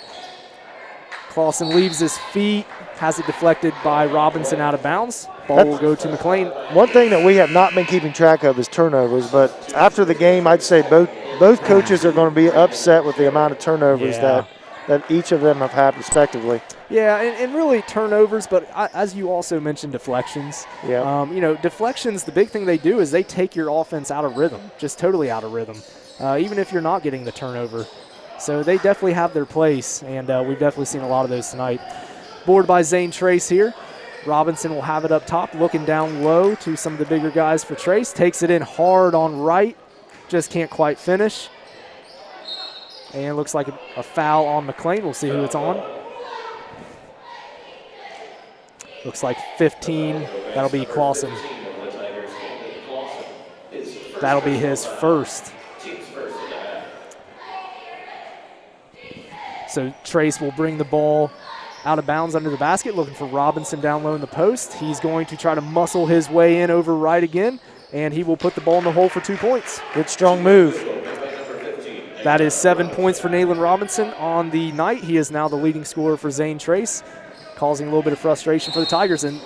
Clausen leaves his feet, has it deflected by Robinson out of bounds. Ball will go to McClain. One thing that we have not been keeping track of is turnovers, but after the game, I'd say both coaches are going to be upset with the amount of turnovers that each of them have had respectively. Yeah, and really turnovers, but as you also mentioned, deflections. Yeah. You know, deflections, the big thing they do is they take your offense out of rhythm, just totally out of rhythm, even if you're not getting the turnover. So they definitely have their place, and we've definitely seen a lot of those tonight. Board by Zane Trace here. Robinson will have it up top, looking down low to some of the bigger guys for Trace. Takes it in hard on right, just can't quite finish. And looks like a foul on McClain. We'll see who it's on. Looks like 15. That'll be Clausen. That'll be his first. So Trace will bring the ball out of bounds under the basket, looking for Robinson down low in the post. He's going to try to muscle his way in over right again, and he will put the ball in the hole for 2 points. Good strong move. That is 7 points for Nayland Robinson on the night. He is now the leading scorer for Zane Trace, causing a little bit of frustration for the Tigers. And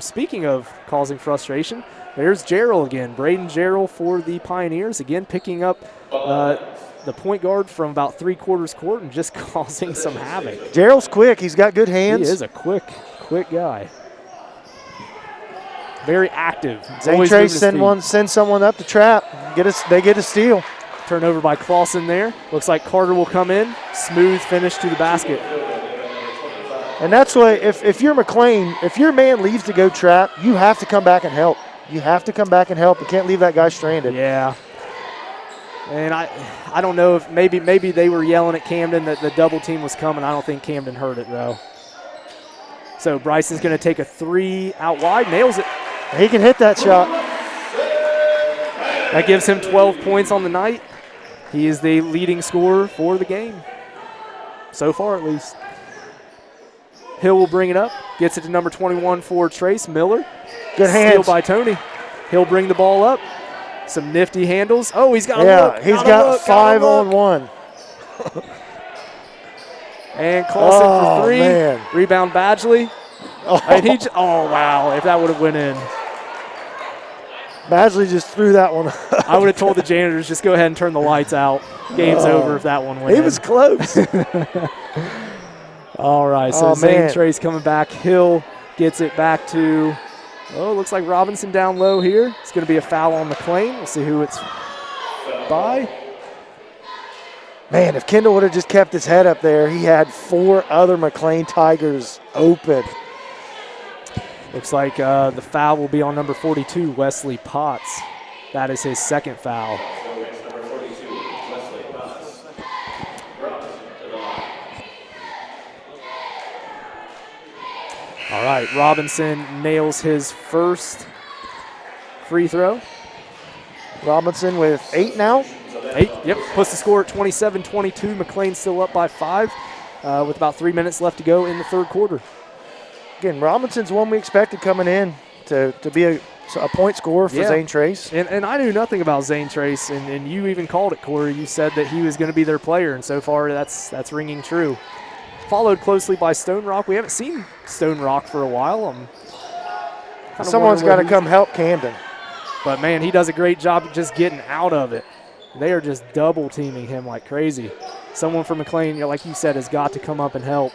speaking of causing frustration, there's Jarrell again. Braden Jarrell for the Pioneers, again picking up the point guard from about 3/4 court and just causing some havoc. Jarrell's quick. He's got good hands. He is a quick guy. Very active. Zane Trace send someone up to trap. They get a steal. Turnover by Clausen there. Looks like Carter will come in. Smooth finish to the basket. And that's why if you're McClain, if your man leaves to go trap, you have to come back and help. You have to come back and help. You can't leave that guy stranded. Yeah. And I don't know if maybe they were yelling at Camden that the double team was coming. I don't think Camden heard it, though. So Bryson's going to take a three out wide. Nails it. He can hit that shot. That gives him 12 points on the night. He is the leading scorer for the game. So far, at least. Hill will bring it up. Gets it to number 21 for Trace Miller. Good hands. Steal by Tony. He'll bring the ball up. Some nifty handles. Oh, he's got a look. Yeah, he's got 5-on-1. And Clausen for three. Man. Rebound Badgley. Oh. And wow, if that would have went in. Badgley just threw that one. I would have told the janitors, just go ahead and turn the lights out. Game's over if that one went in. He was close. All right, so Zane Trace coming back. Hill gets it back to, looks like Robinson down low here. It's going to be a foul on McClain. We'll see who it's by. Man, if Kendall would have just kept his head up there, he had 4 other McClain Tigers open. Looks like the foul will be on number 42, Wesley Potts. That is his second foul. All right, Robinson nails his first free throw. Robinson with 8 now. 8, yep, puts the score at 27-22. McClain still up by 5 with about 3 minutes left to go in the third quarter. Again, Robinson's one we expected coming in to be a point scorer for Zane Trace. And I knew nothing about Zane Trace, and you even called it, Corey. You said that he was going to be their player, and so far that's ringing true. Followed closely by Stone Rock. We haven't seen Stone Rock for a while. Someone's got to come help Camden. But, man, he does a great job just getting out of it. They are just double-teaming him like crazy. Someone from McClain, like you said, has got to come up and help.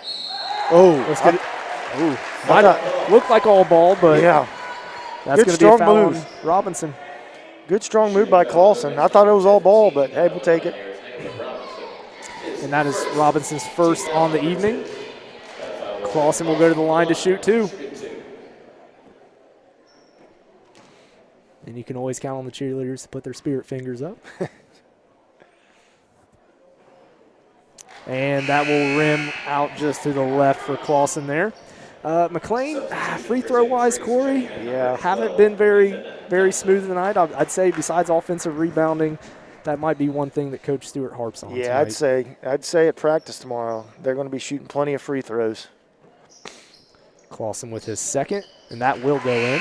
Might not look like all ball, but that's going to be a foul on Robinson. Good strong move by Clausen. I thought it was all ball, but hey, we'll take it. And that is Robinson's first on the evening. Clausen will go to the line to shoot 2. can always count on the cheerleaders to put their spirit fingers up. And that will rim out just to the left for Clausen there. McClain, free throw-wise, Corey, haven't been very smooth tonight. I'd say besides offensive rebounding, that might be one thing that Coach Stewart harps on. Yeah, tonight. I'd say at practice tomorrow, they're going to be shooting plenty of free throws. Clausen with his second, and that will go in.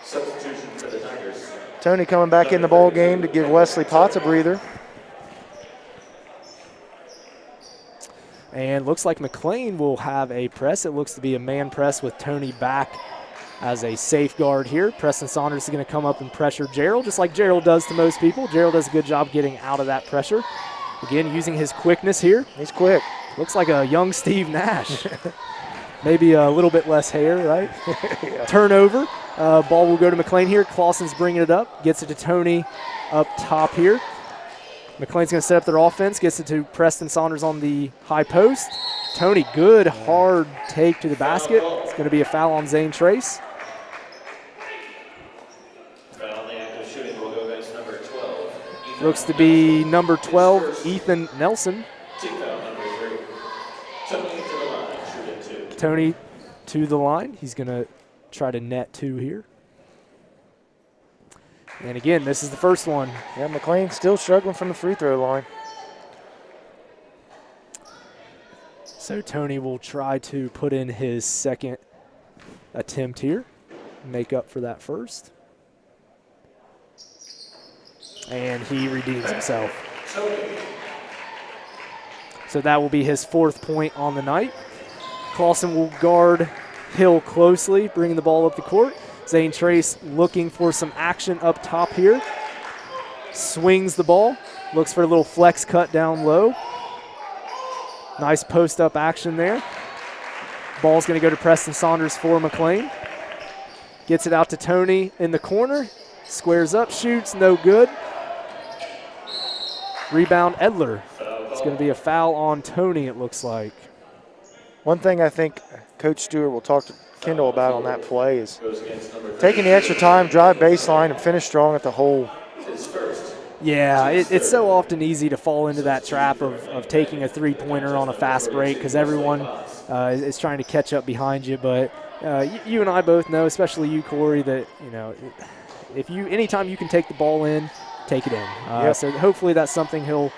Substitution for the Tigers. Tony coming back in the ball game to give Wesley Potts a breather. And looks like McClain will have a press. It looks to be a man press with Tony back as a safeguard here. Preston Saunders is going to come up and pressure Gerald, just like Gerald does to most people. Gerald does a good job getting out of that pressure. Again, using his quickness here. He's quick. Looks like a young Steve Nash. Maybe a little bit less hair, right? Yeah. Turnover. Ball will go to McClain here. Clausen's bringing it up. Gets it to Tony up top here. McClain's going to set up their offense. Gets it to Preston Saunders on the high post. Tony, good, hard take to the basket. It's going to be a foul on Zane Trace. Foul on the act of shooting will go against number 12. Looks to be number 12, Ethan Nelson. Team foul number 3. Tony to the line, shooting 2. Tony to the line. He's going to try to net 2 here. And again, this is the first one. Yeah, McClain still struggling from the free throw line. So Tony will try to put in his second attempt here, make up for that first. And he redeems himself. So that will be his 4th point on the night. Clausen will guard Hill closely, bringing the ball up the court. Zane Trace looking for some action up top here. Swings the ball, looks for a little flex cut down low. Nice post-up action there. Ball's going to go to Preston Saunders for McClain. Gets it out to Tony in the corner. Squares up, shoots, no good. Rebound, Edler. It's going to be a foul on Tony, it looks like. One thing I think Coach Stewart will talk to Kendall about on that play is taking the extra time, drive baseline, and finish strong at the hole. Yeah, it's so often easy to fall into that trap of taking a three-pointer on a fast break because everyone is trying to catch up behind you. But you and I both know, especially you, Corey, that anytime you can take the ball in, take it in. Yep. So hopefully that's something he'll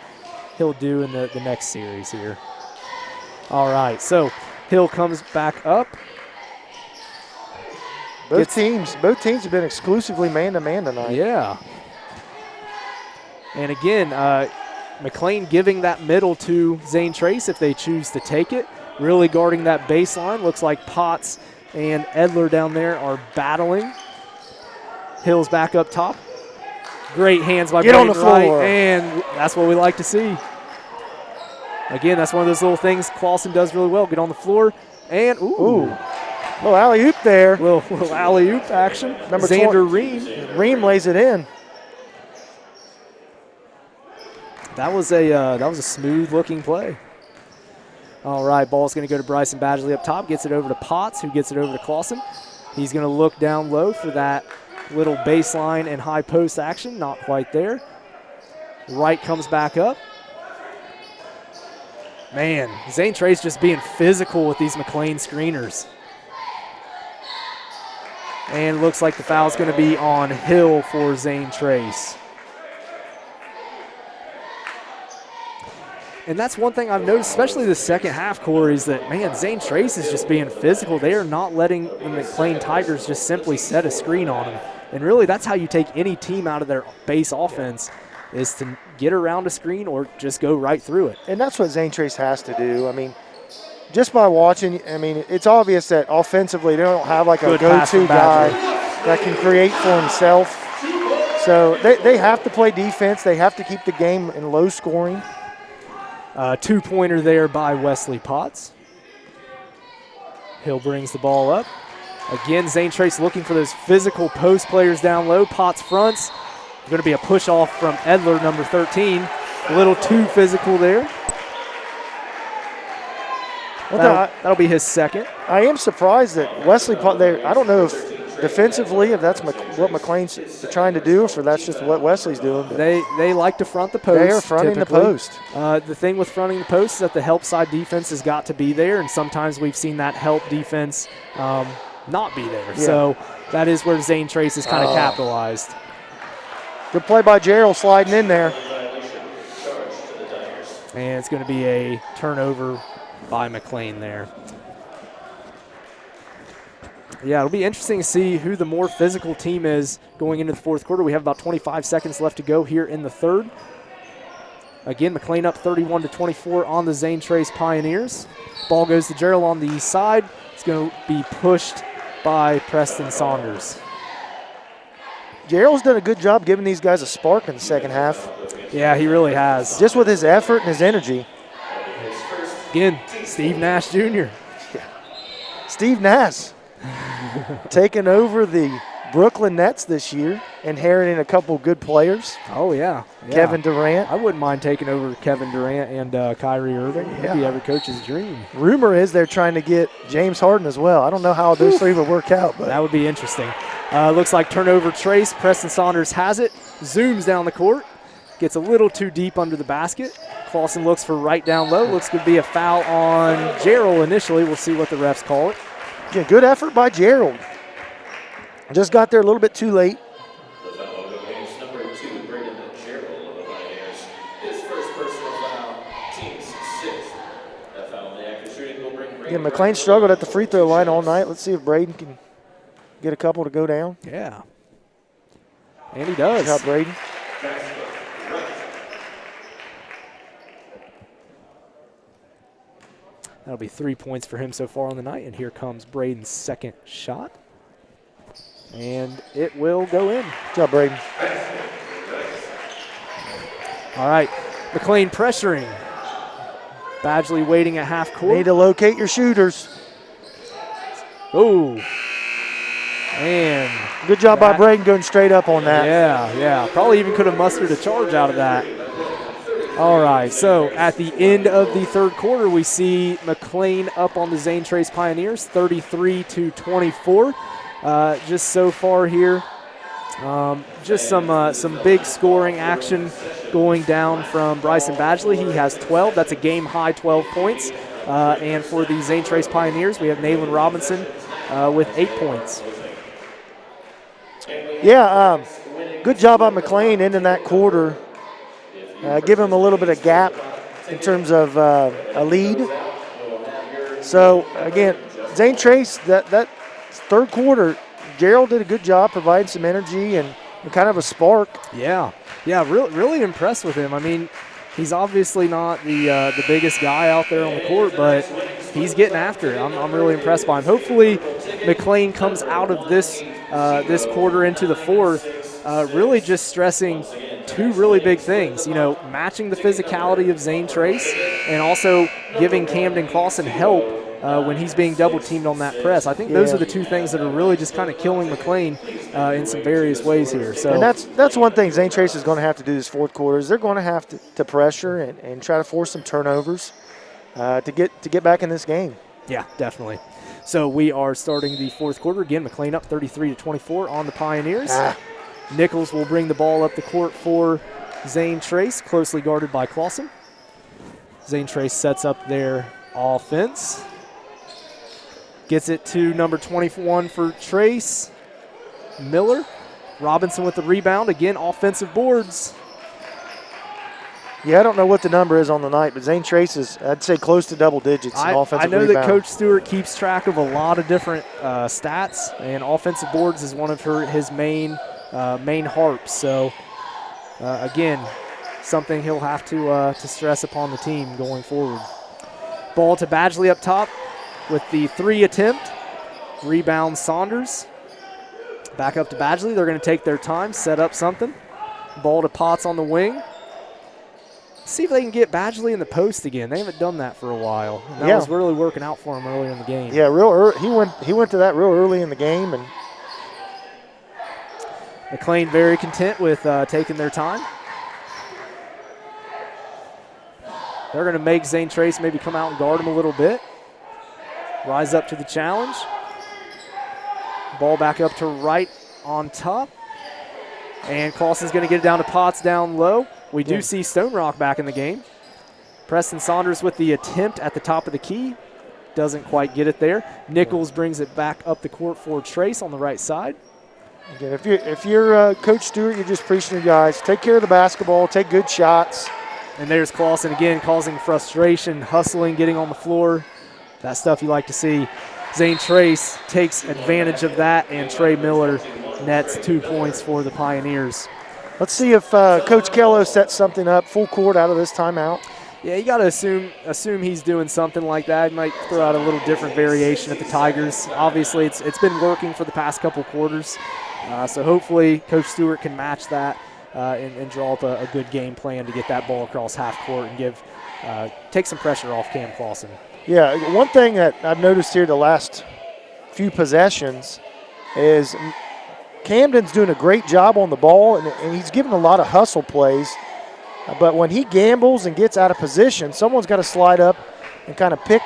do in the next series here. All right, so Hill comes back up. Both teams have been exclusively man-to-man tonight. Yeah. And again, McClain giving that middle to Zane Trace if they choose to take it. Really guarding that baseline. Looks like Potts and Edler down there are battling. Hill's back up top. Great hands by Brayden on the floor. Wright, and that's what we like to see. Again, that's one of those little things Clausen does really well. Get on the floor, and Little alley-oop there. Little alley-oop action. Number Xander Ream. Ream lays it in. That was a smooth-looking play. All right, ball's going to go to Bryson Badgley up top. Gets it over to Potts, who gets it over to Clausen. He's going to look down low for that little baseline and high post action. Not quite there. Wright comes back up. Man, Zane Trace just being physical with these McClain screeners. And looks like the foul's going to be on Hill for Zane Trace. And that's one thing I've noticed, especially the second half, Corey, is that, man, Zane Trace is just being physical. They are not letting the McClain Tigers just simply set a screen on them. And really, that's how you take any team out of their base offense, is to get around a screen or just go right through it. And that's what Zane Trace has to do. I mean, just by watching, it's obvious that offensively they don't have like a go-to guy that can create for himself. So they have to play defense. They have to keep the game in low scoring. Two-pointer there by Wesley Potts. Hill brings the ball up. Again, Zane Trace looking for those physical post players down low. Potts fronts. Going to be a push-off from Edler, number 13. A little too physical there. That'll be his second. I am surprised that Wesley, I don't know if defensively, if that's what McClain's trying to do, or if that's just what Wesley's doing. They like to front the post. They are fronting typically. the post. The thing with fronting the post is that the help side defense has got to be there, and sometimes we've seen that help defense not be there. Yeah. So that is where Zane Trace is kind of capitalized. Good play by Gerald sliding in there. And it's going to be a turnover by McClain there. Yeah, it'll be interesting to see who the more physical team is going into the fourth quarter. We have about 25 seconds left to go here in the third. Again, McClain up 31-24 on the Zane Trace Pioneers. Ball goes to Gerald on the east side. It's going to be pushed by Preston Saunders. Gerald's done a good job giving these guys a spark in the second half. Yeah, he really has. Just with his effort and his energy. Again, Steve Nash Jr. Steve Nash taking over the Brooklyn Nets this year, inheriting a couple good players. Oh, yeah. Kevin Durant. I wouldn't mind taking over Kevin Durant and Kyrie Irving. That'd be every coach's dream. Rumor is they're trying to get James Harden as well. I don't know how those three would work out. But that would be interesting. Looks like turnover Trace. Preston Saunders has it. Zooms down the court. Gets a little too deep under the basket. Clausen looks for right down low. Looks to be a foul on Gerald initially. We'll see what the refs call it. Again, good effort by Gerald. Just got there a little bit too late. The foul will go against number 2, Braden Gerald of the Pioneers. His first personal foul, team's 6th. That foul in the act of shooting will bring Braden. Again, McClain struggled at the free throw line all night. Let's see if Braden can get a couple to go down. Yeah. And he does. Good job, Braden. That'll be 3 points for him so far on the night. And here comes Braden's second shot. And it will go in. Good job, Braden. All right. McClain pressuring. Badgley waiting at half court. Need to locate your shooters. Oh. And good job by Braden going straight up on that. Yeah. Probably even could have mustered a charge out of that. All right, so at the end of the third quarter, we see McClain up on the Zane Trace Pioneers, 33-24. Just so far here, just some big scoring action going down from Bryson Badgley. He has 12. That's a game-high 12 points. And for the Zane Trace Pioneers, we have Nayland Robinson with 8 points. Yeah, good job by McClain ending that quarter. Give him a little bit of gap in terms of a lead. So, again, Zane Trace, that third quarter, Gerald did a good job providing some energy and kind of a spark. Yeah, really impressed with him. I mean, he's obviously not the biggest guy out there on the court, but he's getting after it. I'm really impressed by him. Hopefully, McClain comes out of this quarter into the fourth, really just stressing two really big things, matching the physicality of Zane Trace and also giving Camden Clausen help when he's being double-teamed on that press. I think those are the two things that are really just kind of killing McClain in some various ways here. So, and that's one thing Zane Trace is going to have to do this fourth quarter is they're going to have to pressure and try to force some turnovers to get back in this game. Yeah, definitely. So we are starting the fourth quarter. Again, McClain up 33-24 on the Pioneers. Nichols will bring the ball up the court for Zane Trace, closely guarded by Clausen. Zane Trace sets up their offense. Gets it to number 21 for Trace. Miller. Robinson with the rebound. Again, offensive boards. Yeah, I don't know what the number is on the night, but Zane Trace is, I'd say, close to double digits in offensive rebound. I know that Coach Stewart keeps track of a lot of different stats, and offensive boards is one of his main harps. So, again, something he'll have to stress upon the team going forward. Ball to Badgley up top with the 3 attempt. Rebound Saunders. Back up to Badgley. They're going to take their time, set up something. Ball to Potts on the wing. See if they can get Badgley in the post again. They haven't done that for a while. And that was really working out for him earlier in the game. Yeah, real early. He went to that real early in the game, and McClain very content with taking their time. They're going to make Zane Trace maybe come out and guard him a little bit. rise up to the challenge. Ball back up to right on top. And Clausen's going to get it down to Potts down low. We do see Stone Rock back in the game. Preston Saunders with the attempt at the top of the key. Doesn't quite get it there. Nichols brings it back up the court for Trace on the right side. Again, if you're Coach Stewart, you're just preaching to guys, take care of the basketball, take good shots. And there's Clausen again causing frustration, hustling, getting on the floor. That stuff you like to see. Zane Trace takes advantage of that, and Trey Miller nets 2 points for the Pioneers. Let's see if Coach Kello sets something up full court out of this timeout. Yeah, you got to assume he's doing something like that. He might throw out a little different variation at the Tigers. Obviously, it's been working for the past couple quarters, so hopefully Coach Stewart can match that and draw up a good game plan to get that ball across half court and take some pressure off Cam Clausen. Yeah, one thing that I've noticed here the last few possessions is Camden's doing a great job on the ball, and he's giving a lot of hustle plays. But when he gambles and gets out of position, someone's got to slide up and kind of pick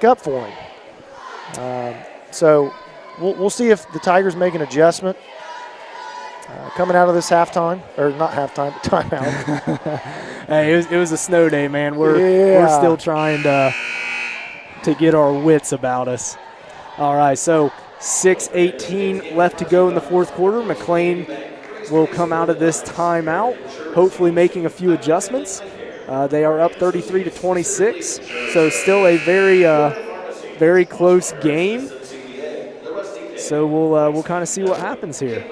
up for him. So we'll see if the Tigers make an adjustment coming out of this halftime, or not halftime, but timeout. Hey, it was a snow day, man. We're still trying to get our wits about us. All right, so 6:18 left to go in the fourth quarter. McClain will come out of this timeout, hopefully making a few adjustments. They are up 33-26, so still a very close game. So we'll kind of see what happens here.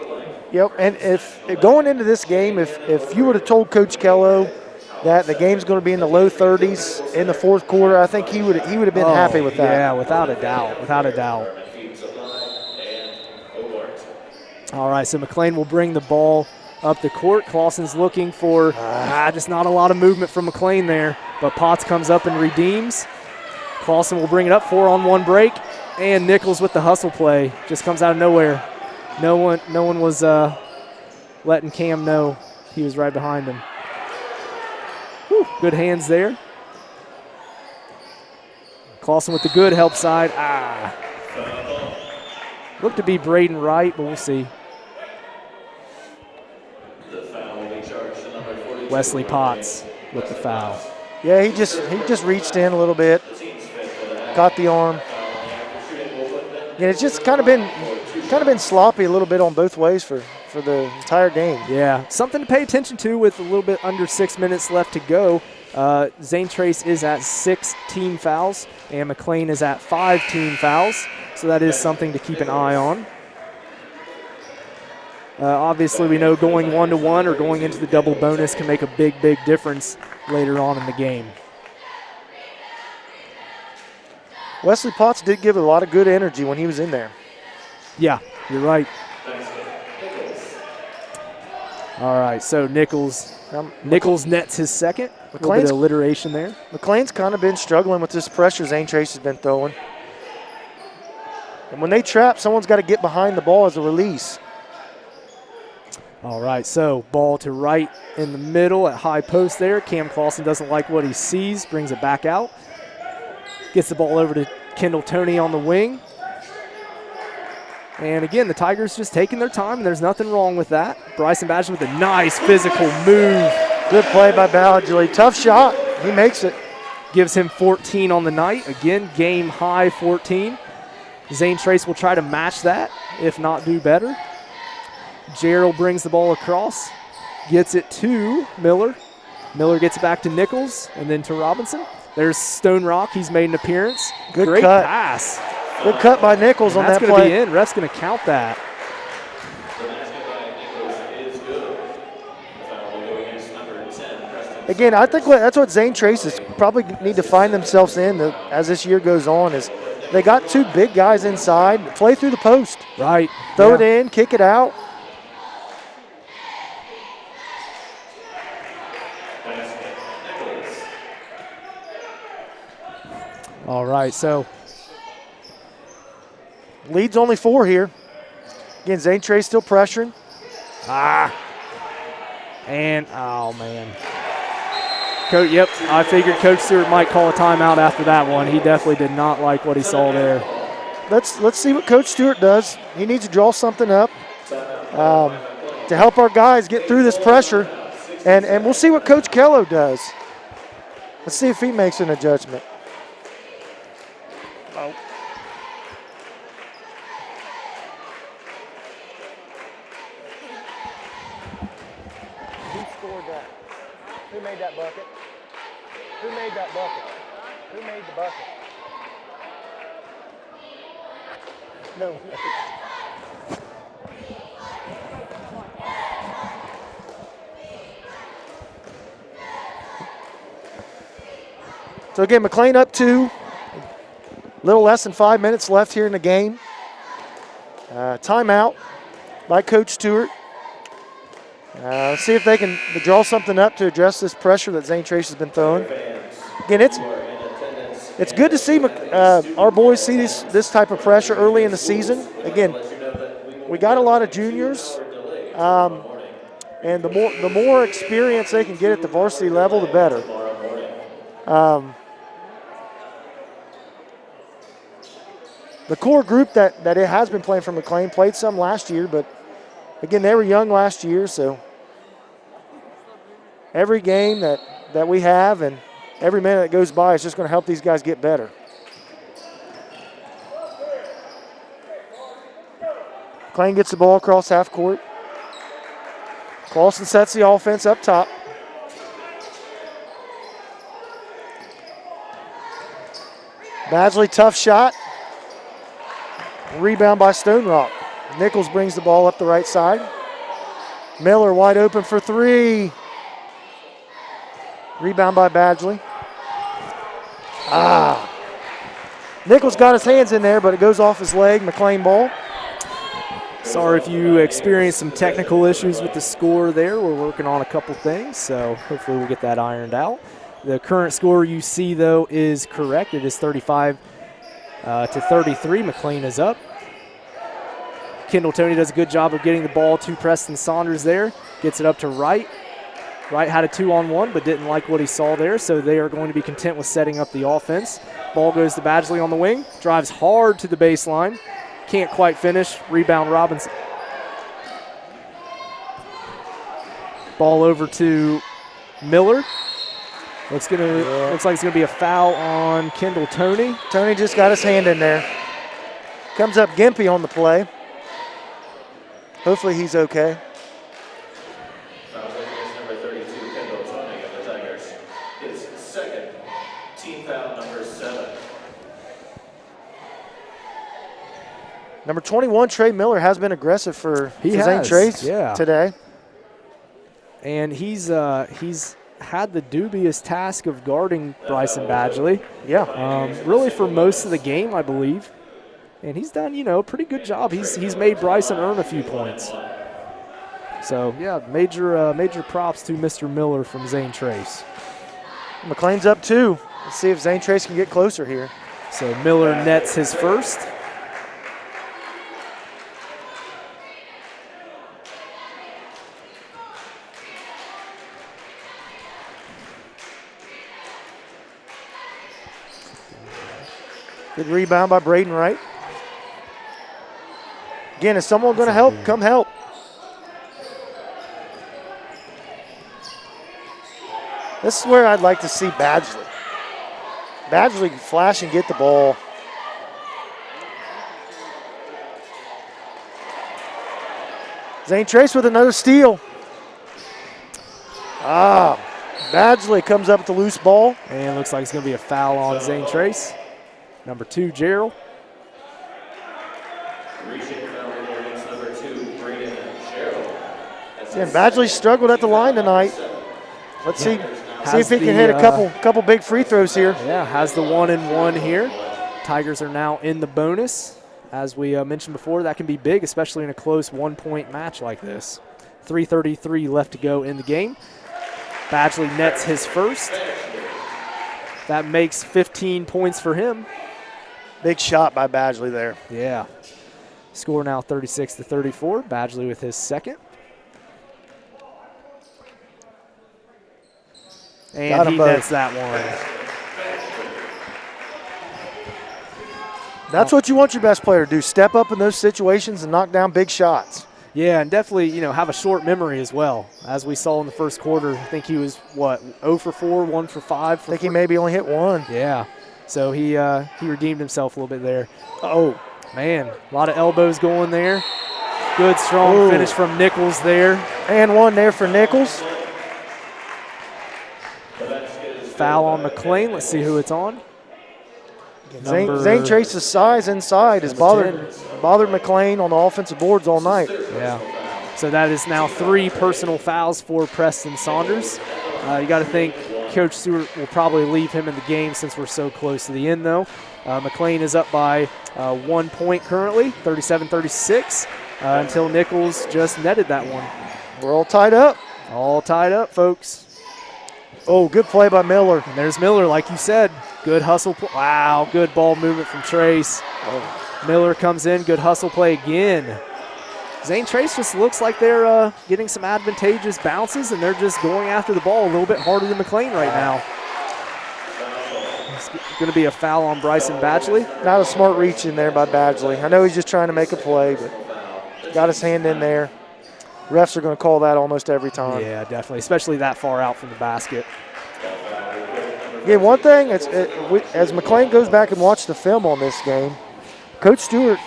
Yep, and if going into this game, if you would have told Coach Kello that the game's going to be in the low 30s in the fourth quarter, I think he would have been happy with that. Yeah, without a doubt. All right, so McClain will bring the ball up the court. Clausen's looking for just not a lot of movement from McClain there, but Potts comes up and redeems. Clausen will bring it up, 4-on-1 break, and Nichols with the hustle play just comes out of nowhere. No one was letting Cam know he was right behind him. Whew, good hands there. Clausen with the good help side. Looked to be Braden Wright, but we'll see. Wesley Potts with the foul. Yeah, he just reached in a little bit, caught the arm. Yeah, it's just kind of been sloppy a little bit on both ways for the entire game. Yeah, something to pay attention to with a little bit under 6 minutes left to go. Zane Trace is at 6 team fouls, and McClain is at 5 team fouls, so that is something to keep an eye on. Obviously, we know going 1-to-1 or going into the double bonus can make a big difference later on in the game. Wesley Potts did give a lot of good energy when he was in there. Yeah, you're right. All right, so Nichols nets his second. A little bit of alliteration there. McClain's kind of been struggling with this pressure Zane Trace has been throwing. And when they trap, someone's got to get behind the ball as a release. All right, so ball to right in the middle at high post there. Cam Clausen doesn't like what he sees, brings it back out. Gets the ball over to Kendall Toney on the wing. And again, the Tigers just taking their time, and there's nothing wrong with that. Bryson Badger with a nice physical move. Good play by Balladilly. Tough shot. He makes it. Gives him 14 on the night. Again, game high 14. Zane Trace will try to match that, if not do better. Gerald brings the ball across, gets it to Miller. Miller gets it back to Nichols and then to Robinson. There's Stone Rock. He's made an appearance. Great cut. Pass. Good cut by Nichols on that play. That's going to be in. Ref's going to count that. Again, I think that's what Zane Trace is probably need to find themselves in as this year goes on is they got two big guys inside. Play through the post. Right. Throw it in, kick it out. All right, so lead's only 4 here. Again, Zane Trace still pressuring. And, oh, man. Yep, I figured Coach Stewart might call a timeout after that one. He definitely did not like what he saw there. Let's see what Coach Stewart does. He needs to draw something up to help our guys get through this pressure, and we'll see what Coach Kello does. Let's see if he makes an adjustment. Oh. Who scored that? Who made that bucket? Who made that bucket? Who made the bucket? No. So again, McClain up 2. Little less than 5 minutes left here in the game. Timeout by Coach Stewart. Let's see if they can draw something up to address this pressure that Zane Trace has been throwing. Again, it's good to see our boys see this type of pressure early in the season. Again, we got a lot of juniors, and the more experience they can get at the varsity level, the better. The core group that it has been playing for McClain played some last year, but again, they were young last year, so every game that we have and every minute that goes by is just going to help these guys get better. McClain gets the ball across half court. Clausen sets the offense up top. Badgley, tough shot. Rebound by Stone Rock. Nichols brings the ball up the right side. Miller wide open for 3. Rebound by Badgley. Nichols got his hands in there, but it goes off his leg. McClain ball. Sorry if you experienced some technical issues with the score there. We're working on a couple things, so hopefully we'll get that ironed out. The current score you see, though, is correct. It is 35 to 33. McClain is up. Kendall Toney does a good job of getting the ball to Preston Saunders there. Gets it up to Wright. Wright had a 2-on-1 but didn't like what he saw there, so they are going to be content with setting up the offense. Ball goes to Badgley on the wing. Drives hard to the baseline. Can't quite finish. Rebound Robinson. Ball over to Miller. Looks like it's going to be a foul on Kendall Toney. Toney just got his hand in there. Comes up Gimpy on the play. Hopefully he's okay. Foul against number 32, Kendall Toney of the Tigers. His second team foul, number 7. Number 21, Trey Miller, has been aggressive for Zane Trace today. And he's had the dubious task of guarding Bryson Badgley. Yeah. Really for most of the game, I believe. And he's done, a pretty good job. He's made Bryson earn a few points. So, yeah, major props to Mr. Miller from Zane Trace. McClain's up 2. Let's see if Zane Trace can get closer here. So Miller nets his first. Good rebound by Braden Wright. Again, is someone going to help? Come help. This is where I'd like to see Badgley. Badgley can flash and get the ball. Zane Trace with another steal. Badgley comes up with the loose ball. And looks like it's going to be a foul on Zane Trace. Number 2, Gerald. And Badgley struggled at the line tonight. Let's see if he can hit a couple big free throws here. Yeah, has the 1-and-1 here. Tigers are now in the bonus. As we mentioned before, that can be big, especially in a close 1-point match like this. 3:33 left to go in the game. Badgley nets his first. That makes 15 points for him. Big shot by Badgley there. Yeah. Score now 36 to 34. Badgley with his second. And he nets that one. That's what you want your best player to do, step up in those situations and knock down big shots. Yeah, and definitely, have a short memory as well. As we saw in the first quarter, I think he was, 0 for 4, 1 for 5? I think he maybe only hit one. Yeah, so he redeemed himself a little bit there. Oh, man, a lot of elbows going there. Good, strong finish from Nichols there. And one there for Nichols. Foul on McClain. Let's see who it's on. Zane Trace's size inside has bothered McClain on the offensive boards all night. Yeah. So that is now 3 personal fouls for Preston Saunders. You got to think Coach Stewart will probably leave him in the game since we're so close to the end, though. McClain is up by 1 point currently, 37-36, until Nichols just netted that one. We're all tied up. All tied up, folks. Oh, good play by Miller. And there's Miller, like you said. Good hustle. Wow, good ball movement from Trace. Miller comes in, good hustle play again. Zane Trace just looks like they're getting some advantageous bounces, and they're just going after the ball a little bit harder than McClain right now. It's going to be a foul on Bryson Badgley. Not a smart reach in there by Badgley. I know he's just trying to make a play, but got his hand in there. Refs are going to call that almost every time. Yeah, definitely, especially that far out from the basket. Yeah, one thing, as McClain goes back and watches the film on this game, Coach Stewart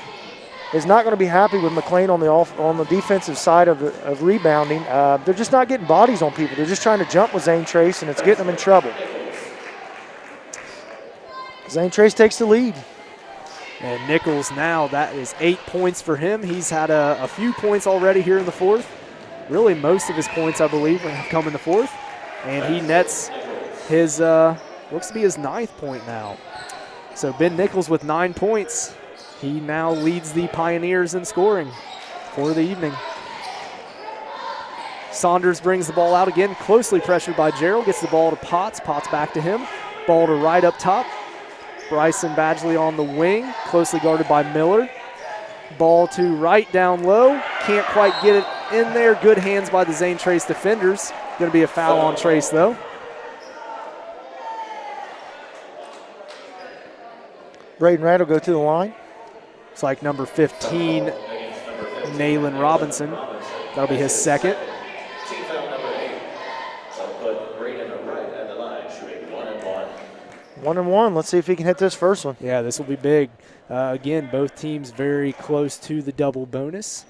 is not going to be happy with McClain on the defensive side of rebounding. They're just not getting bodies on people. They're just trying to jump with Zane Trace, and it's getting them in trouble. Zane Trace takes the lead. And Nichols now, that is 8 points for him. He's had a few points already here in the fourth. Really most of his points, I believe, have come in the fourth. And he nets his, looks to be his 9th point now. So Ben Nichols with 9 points. He now leads the Pioneers in scoring for the evening. Saunders brings the ball out again, closely pressured by Gerald. Gets the ball to Potts. Potts back to him. Ball to right up top. Bryson Badgley on the wing, closely guarded by Miller. Ball to right down low. Can't quite get it in there. Good hands by the Zane Trace defenders. Going to be a foul on Trace, though. Braden Wright will go to the line. It's like number 15, Nayland Robinson. That'll be his second. Team foul number 8. Put Braden Wright at the line, shooting 1-1. 1-1. Let's see if he can hit this first one. Yeah, this will be big. Again, both teams very close to the double bonus.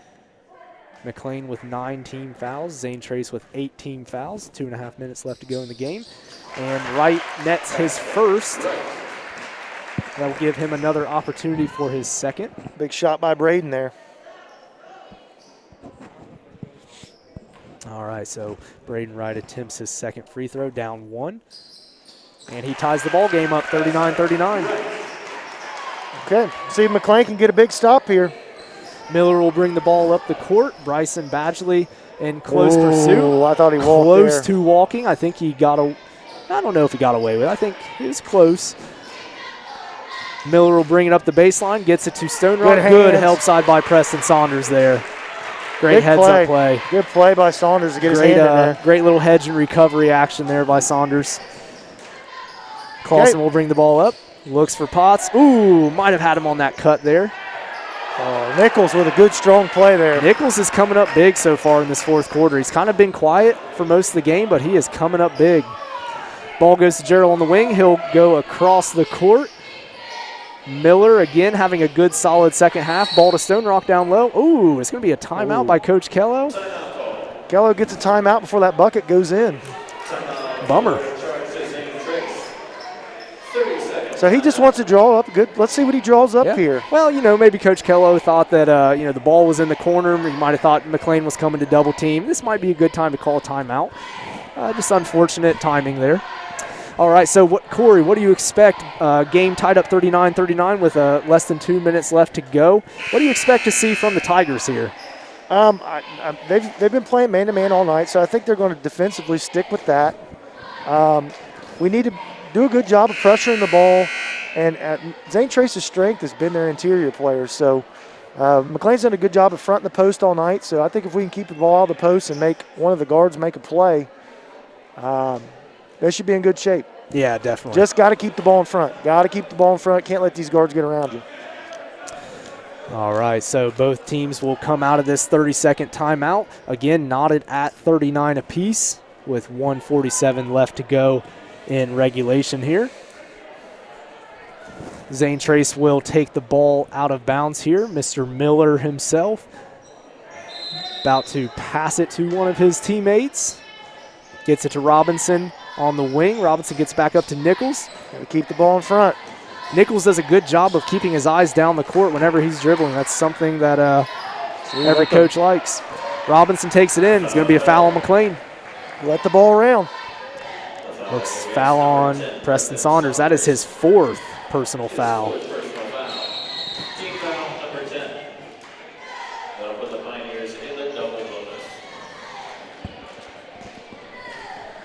McClain with 9 team fouls. Zane Trace with 8 team fouls. 2.5 minutes left to go in the game. And Wright nets his first. That will give him another opportunity for his second. Big shot by Braden there. All right, so Braden Wright attempts his second free throw, down 1. And he ties the ball game up 39-39. Okay, see if McClain can get a big stop here. Miller will bring the ball up the court. Bryson Badgley in close pursuit. I thought he walked close there. to walking. I think he got I don't know if he got away with it. I think he was close. Miller will bring it up the baseline, gets it to Stone Rock. Good help side by Preston Saunders there. Great heads-up play. Good play by Saunders to get his hand in there. Great little hedge and recovery action there by Saunders. Clausen will bring the ball up. Looks for Potts. Ooh, might have had him on that cut there. Nichols with a good, strong play there. Nichols is coming up big so far in this fourth quarter. He's kind of been quiet for most of the game, but he is coming up big. Ball goes to Gerald on the wing. He'll go across the court. Miller again having a good solid second half. Ball to Stone Rock down low. Ooh, it's going to be a timeout by Coach Kello. Kello gets a timeout before that bucket goes in. Bummer. So he just wants to draw up. Good. Let's see what he draws up here. Well, maybe Coach Kello thought that, the ball was in the corner. He might have thought McClain was coming to double team. This might be a good time to call a timeout. Just unfortunate timing there. All right, so Corey, what do you expect? Game tied up 39-39 with less than 2 minutes left to go. What do you expect to see from the Tigers here? They've been playing man-to-man all night, so I think they're going to defensively stick with that. We need to do a good job of pressuring the ball, and Zane Trace's strength has been their interior players. So McClain's done a good job of fronting the post all night, so I think if we can keep the ball out of the post and make one of the guards make a play, they should be in good shape. Yeah, definitely. Just got to keep the ball in front. Got to keep the ball in front. Can't let these guards get around you. All right, so both teams will come out of this 30-second timeout. Again, knotted at 39 apiece with 1:47 left to go in regulation here. Zane Trace will take the ball out of bounds here. Mr. Miller himself about to pass it to one of his teammates. Gets it to Robinson on the wing. Robinson gets back up to Nichols. Got to keep the ball in front. Nichols does a good job of keeping his eyes down the court whenever he's dribbling. That's something that every coach likes. Robinson takes it in. It's going to be a foul on McClain. Let the ball around. Looks foul on Preston Saunders. That is his 4th personal foul. Team foul number 10. That'll put the Pioneers in the double bonus.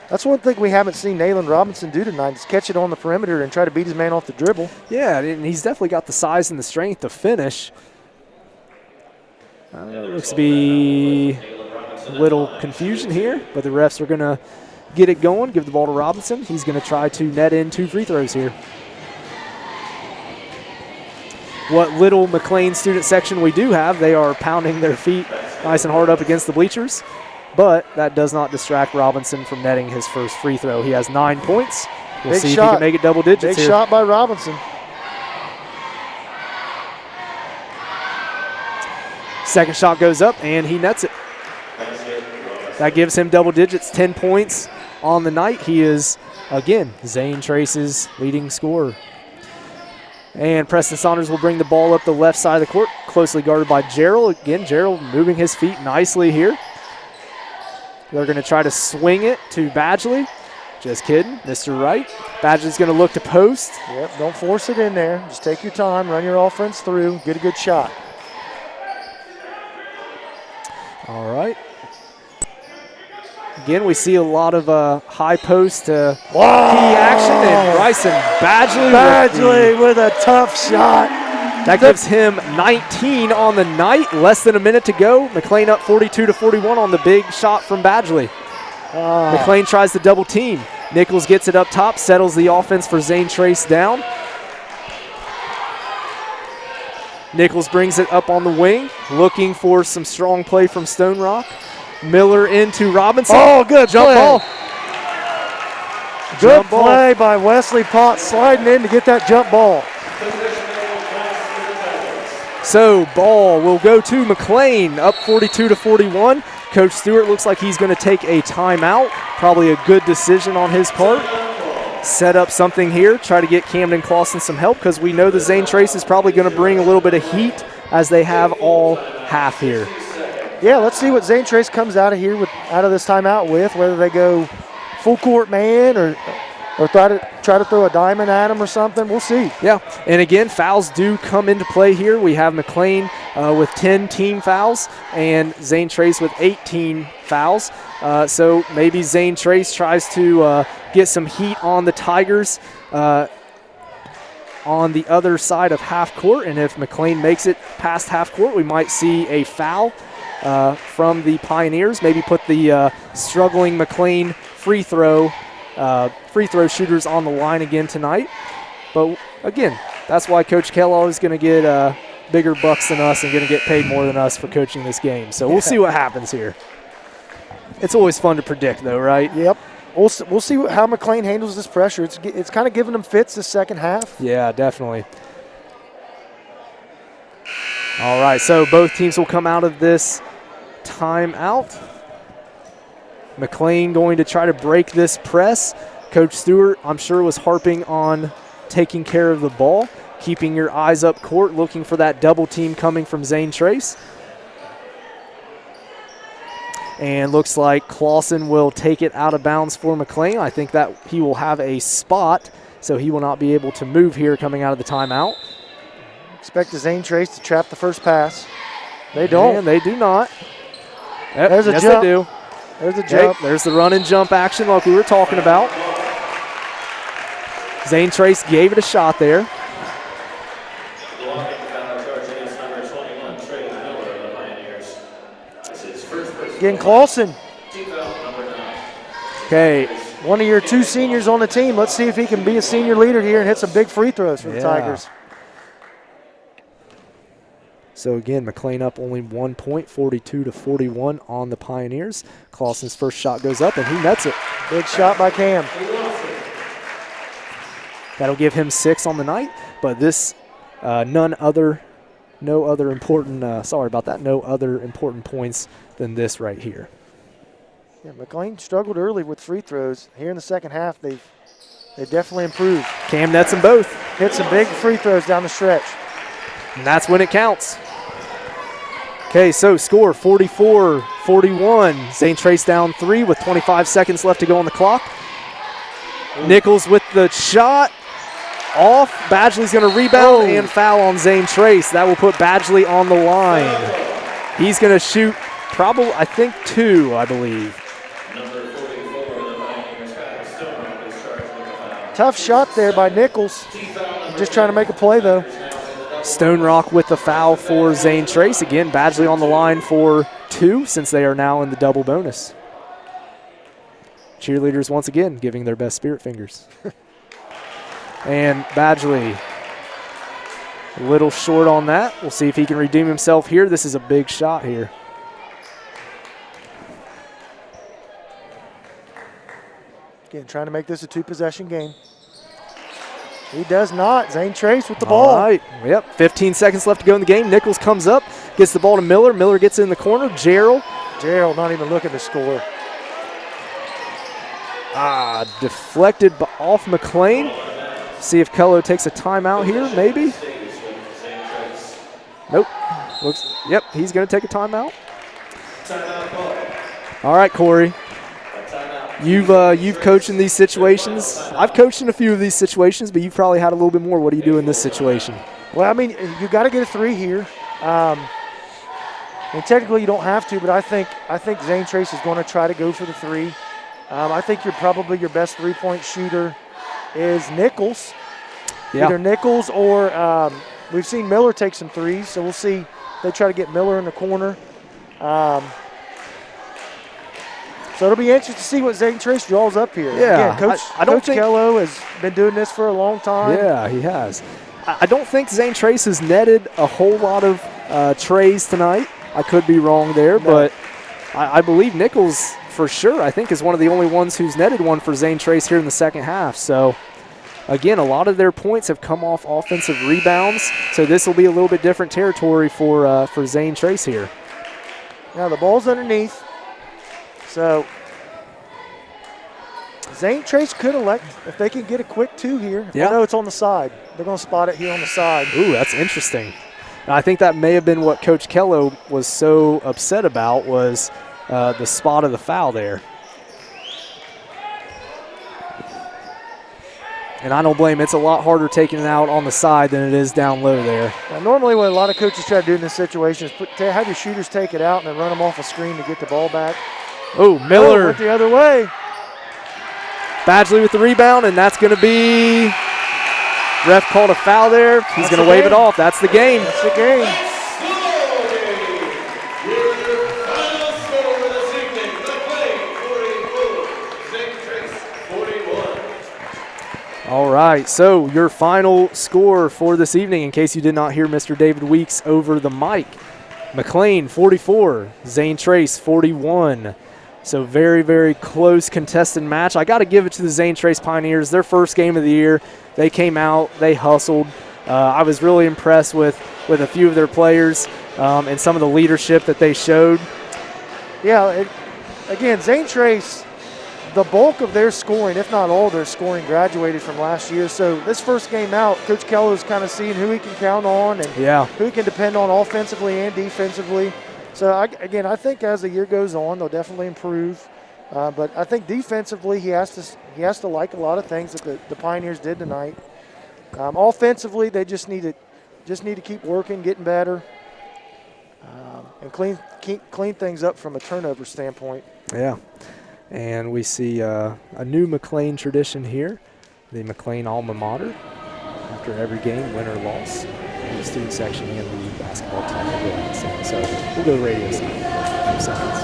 That's one thing we haven't seen Nayland Robinson do tonight is catch it on the perimeter and try to beat his man off the dribble. Yeah, and he's definitely got the size and the strength to finish. Looks to be a little confusion here, but the refs are going to get it going, give the ball to Robinson. He's going to try to net in 2 free throws here. What little McClain student section we do have, they are pounding their feet nice and hard up against the bleachers, but that does not distract Robinson from netting his first free throw. He has 9 points. We'll see if he can make it double digits Big here. shot by Robinson. Second shot goes up, and he nets it. That gives him double digits, 10 points on the night. He is, again, Zane Trace's leading scorer. And Preston Saunders will bring the ball up the left side of the court, closely guarded by Gerald. Again, Gerald moving his feet nicely here. They're going to try to swing it to Badgley. Just kidding, Mr. Wright. Badgley's going to look to post. Yep, don't force it in there. Just take your time, run your offense through, get a good shot. All right. Again, we see a lot of high post key action, and Bryson Badgley with a tough shot. That gives him 19 on the night. Less than a minute to go. McClain up 42-41 on the big shot from Badgley. McClain tries to double team. Nichols gets it up top, settles the offense for Zane Trace down. Nichols brings it up on the wing, looking for some strong play from Stone Rock. Miller into Robinson. Oh, good jump play. ball. Good play by Wesley Potts sliding in to get that jump ball. So ball will go to McClain, up 42-41. Coach Stewart looks like he's going to take a timeout. Probably a good decision on his part. Set up something here, try to get Camden Clausen some help because we know the Zane Trace is probably going to bring a little bit of heat as they have all half here. Yeah, let's see what Zane Trace comes out of here out of this timeout with, whether they go full court man or try to throw a diamond at him or something. We'll see. Yeah, and again, fouls do come into play here. We have McClain with 10 team fouls and Zane Trace with 18 fouls. So maybe Zane Trace tries to get some heat on the Tigers on the other side of half court, and if McClain makes it past half court, we might see a foul from the Pioneers. Maybe put the struggling McClain free throw shooters on the line again tonight. But again, that's why Coach Kellogg is going to get bigger bucks than us and going to get paid more than us for coaching this game. So we'll see what happens here. It's always fun to predict, though, right? Yep. We'll see how McClain handles this pressure. It's kind of giving them fits the second half. Yeah, definitely. All right, so both teams will come out of this timeout. McClain going to try to break this press. Coach Stewart, I'm sure, was harping on taking care of the ball, keeping your eyes up court, looking for that double team coming from Zane Trace. And looks like Clausen will take it out of bounds for McClain. I think that he will have a spot, so he will not be able to move here coming out of the timeout. Expect the Zane Trace to trap the first pass. They don't. And they do not. Yep, There's a yes, jump. they do. There's a jump. Okay, there's the run and jump action like we were talking about. Zane Trace gave it a shot there. Again, Clausen. Okay, one of your 2 seniors on the team. Let's see if he can be a senior leader here and hit some big free throws for the Tigers. So again, McClain up only 1 point, 42-41 on the Pioneers. Clausen's first shot goes up, and he nets it. Big shot by Cam. That'll give him 6 on the night, but this no other important points than this right here. Yeah, McClain struggled early with free throws. Here in the second half, they definitely improved. Cam nets them both. Hit some big free throws down the stretch. And that's when it counts. Okay, so score 44-41. Zane Trace down 3 with 25 seconds left to go on the clock. Nichols with the shot. Off. Badgley's going to rebound and foul on Zane Trace. That will put Badgley on the line. He's going to shoot probably, I think, 2, I believe. Tough shot there by Nichols. Just trying to make a play, though. Stone Rock with the foul for Zane Trace. Again, Badgley on the line for 2 since they are now in the double bonus. Cheerleaders once again giving their best spirit fingers. And Badgley a little short on that. We'll see if he can redeem himself here. This is a big shot here. Again, trying to make this a 2-possession game. He does not. Zane Trace with the ball. All right. Yep. 15 seconds left to go in the game. Nichols comes up, gets the ball to Miller. Miller gets in the corner. Gerald not even looking to score. Deflected off McClain. See if Kello takes a timeout here, maybe. Nope. Yep, he's going to take a timeout. All right, Corey. You've coached in these situations. I've coached in a few of these situations, but you've probably had a little bit more. What do you do in this situation? Well, I mean, you got to get a 3 here. And technically you don't have to, but I think Zane Trace is going to try to go for the 3. I think probably your best 3-point shooter is Nichols. Yeah. Either Nichols or we've seen Miller take some 3s, so we'll see. They try to get Miller in the corner. So it'll be interesting to see what Zane Trace draws up here. Yeah, Again, Coach Kello has been doing this for a long time. Yeah, he has. I don't think Zane Trace has netted a whole lot of trays tonight. I could be wrong there, but I believe Nichols for sure, I think, is one of the only ones who's netted one for Zane Trace here in the second half. So, again, a lot of their points have come off offensive rebounds, so this will be a little bit different territory for Zane Trace here. Now the ball's underneath. So Zane Trace could elect if they can get a quick 2 here. Yeah. I know it's on the side. They're going to spot it here on the side. Ooh, that's interesting. And I think that may have been what Coach Kello was so upset about was the spot of the foul there. And I don't blame him. It's a lot harder taking it out on the side than it is down low there. Now, normally what a lot of coaches try to do in this situation is have your shooters take it out and then run them off a screen to get the ball back. Oh, Miller. Went the other way. Badgley with the rebound, and that's going to be – ref called a foul there. He's going to wave it off. That's the game. That's the game. All right, so your final score for this evening, in case you did not hear Mr. David Weeks over the mic. McClain, 44. Zane Trace, 41. So very, very close contested match. I got to give it to the Zane Trace Pioneers. Their first game of the year. They came out. They hustled. I was really impressed with a few of their players and some of the leadership that they showed. Yeah, again, Zane Trace, the bulk of their scoring, if not all their scoring, graduated from last year. So this first game out, Coach Kello is kind of seeing who he can count on and who he can depend on offensively and defensively. So, I think as the year goes on, they'll definitely improve. But I think defensively, he has to like a lot of things that the Pioneers did tonight. Offensively, they just need to keep working, getting better, and clean things up from a turnover standpoint. Yeah. And we see a new McClain tradition here, the McClain alma mater. After every game, win or loss, the student section and the basketball team will go out and sing. So we'll go to radio side in a few seconds.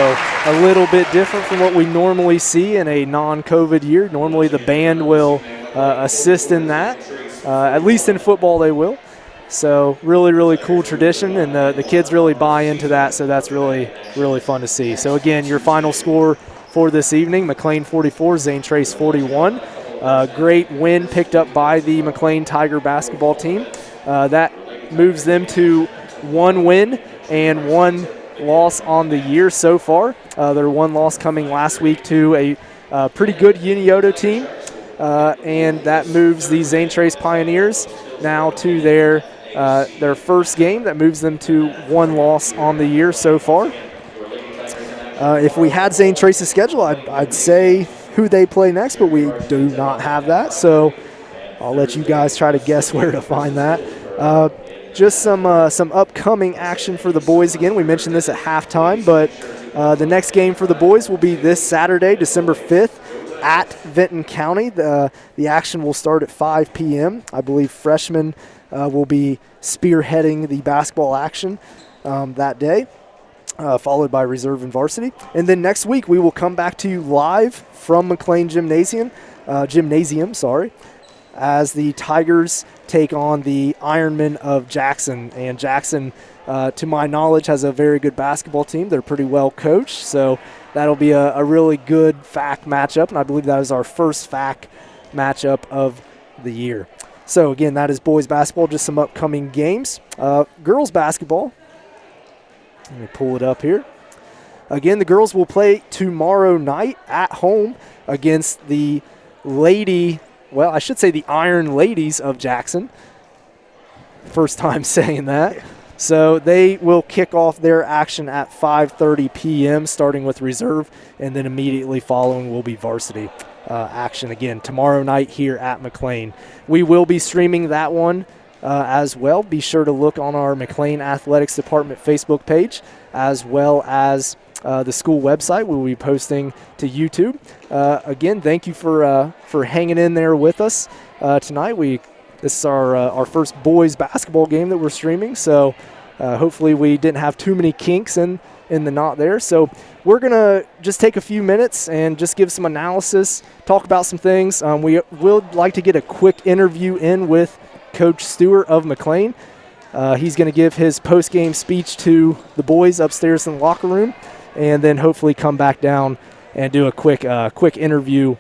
So a little bit different from what we normally see in a non-COVID year. Normally the band will assist in that. At least in football they will. So really, really cool tradition, and the kids really buy into that, so that's really, really fun to see. So again, your final score for this evening, McClain 44, Zane Trace 41. Great win picked up by the McClain Tiger basketball team. That moves them to 1 win and 1 loss on the year so far. Their 1 loss coming last week to a pretty good Unioto team, and that moves the Zane Trace Pioneers now to their first game. That moves them to 1 loss on the year so far. If we had Zane Trace's schedule, I'd say who they play next, but we do not have that, so I'll let you guys try to guess where to find that. Just some upcoming action for the boys. Again, we mentioned this at halftime, but the next game for the boys will be this Saturday, December 5th, at Vinton County. The action will start at 5 p.m. I believe freshmen will be spearheading the basketball action that day, followed by reserve and varsity. And then next week we will come back to you live from McClain Gymnasium, as the Tigers take on the Ironmen of Jackson. And Jackson, to my knowledge, has a very good basketball team. They're pretty well coached, so that'll be a really good FAC matchup, and I believe that is our first FAC matchup of the year. So, again, that is boys basketball, just some upcoming games. Girls basketball, let me pull it up here. Again, the girls will play tomorrow night at home against the the Iron Ladies of Jackson. First time saying that. So they will kick off their action at 5:30 p.m., starting with reserve, and then immediately following will be varsity action again tomorrow night here at McClain. We will be streaming that one as well. Be sure to look on our McClain Athletics Department Facebook page, as well as the school website. We'll be posting to YouTube. Again, thank you for hanging in there with us tonight. This is our first boys basketball game that we're streaming, so hopefully we didn't have too many kinks in the knot there. So we're going to just take a few minutes and just give some analysis, talk about some things. We would like to get a quick interview in with Coach Stewart of McClain. He's going to give his post-game speech to the boys upstairs in the locker room, and then hopefully come back down and do a quick interview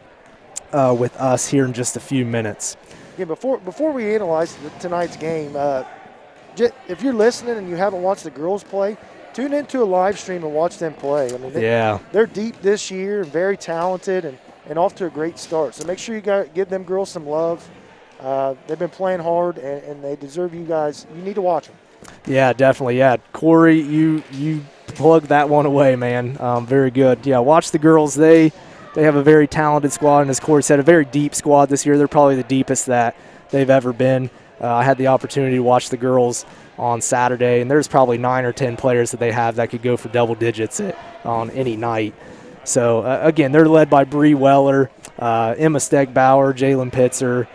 with us here in just a few minutes. Yeah, before we analyze tonight's game, if you're listening and you haven't watched the girls play, tune into a live stream and watch them play. I mean, they're deep this year and very talented and off to a great start. So make sure you give them girls some love. They've been playing hard, and they deserve you guys. You need to watch them. Yeah, definitely. Yeah, Corey, you plugged that one away, man. Very good. Yeah, watch the girls. They have a very talented squad, and as Corey said, a very deep squad this year. They're probably the deepest that they've ever been. I had the opportunity to watch the girls on Saturday, and there's probably 9 or 10 players that they have that could go for double digits on any night. So, again, they're led by Bree Weller, Emma Stegbauer, Jalen Pitzer,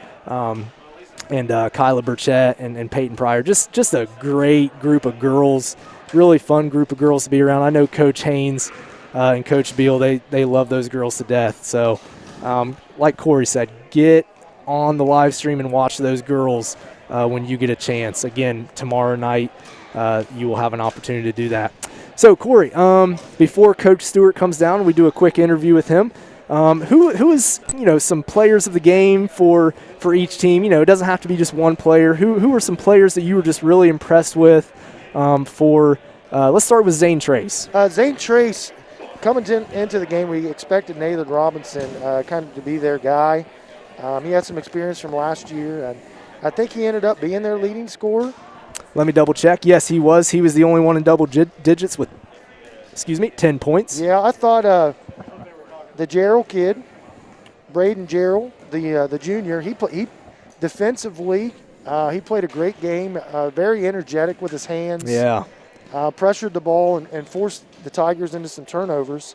and Kyla Burchett and Peyton Pryor. Just a great group of girls, really fun group of girls to be around. I know Coach Haynes and Coach Beal, they love those girls to death. So, like Corey said, get on the live stream and watch those girls when you get a chance. Again, tomorrow night you will have an opportunity to do that. So, Corey, before Coach Stewart comes down, we do a quick interview with him. Who is, some players of the game for each team? It doesn't have to be just one player. Who are some players that you were just really impressed with let's start with Zane Trace. Zane Trace, coming into the game, we expected Nathan Robinson kind of to be their guy. He had some experience from last year, and I think he ended up being their leading scorer. Let me double check. Yes, he was. He was the only one in double digits with, 10 points. Yeah, I thought the Gerald kid, Braden Gerald, the junior, he defensively, he played a great game, very energetic with his hands. Yeah. Pressured the ball and forced the Tigers into some turnovers.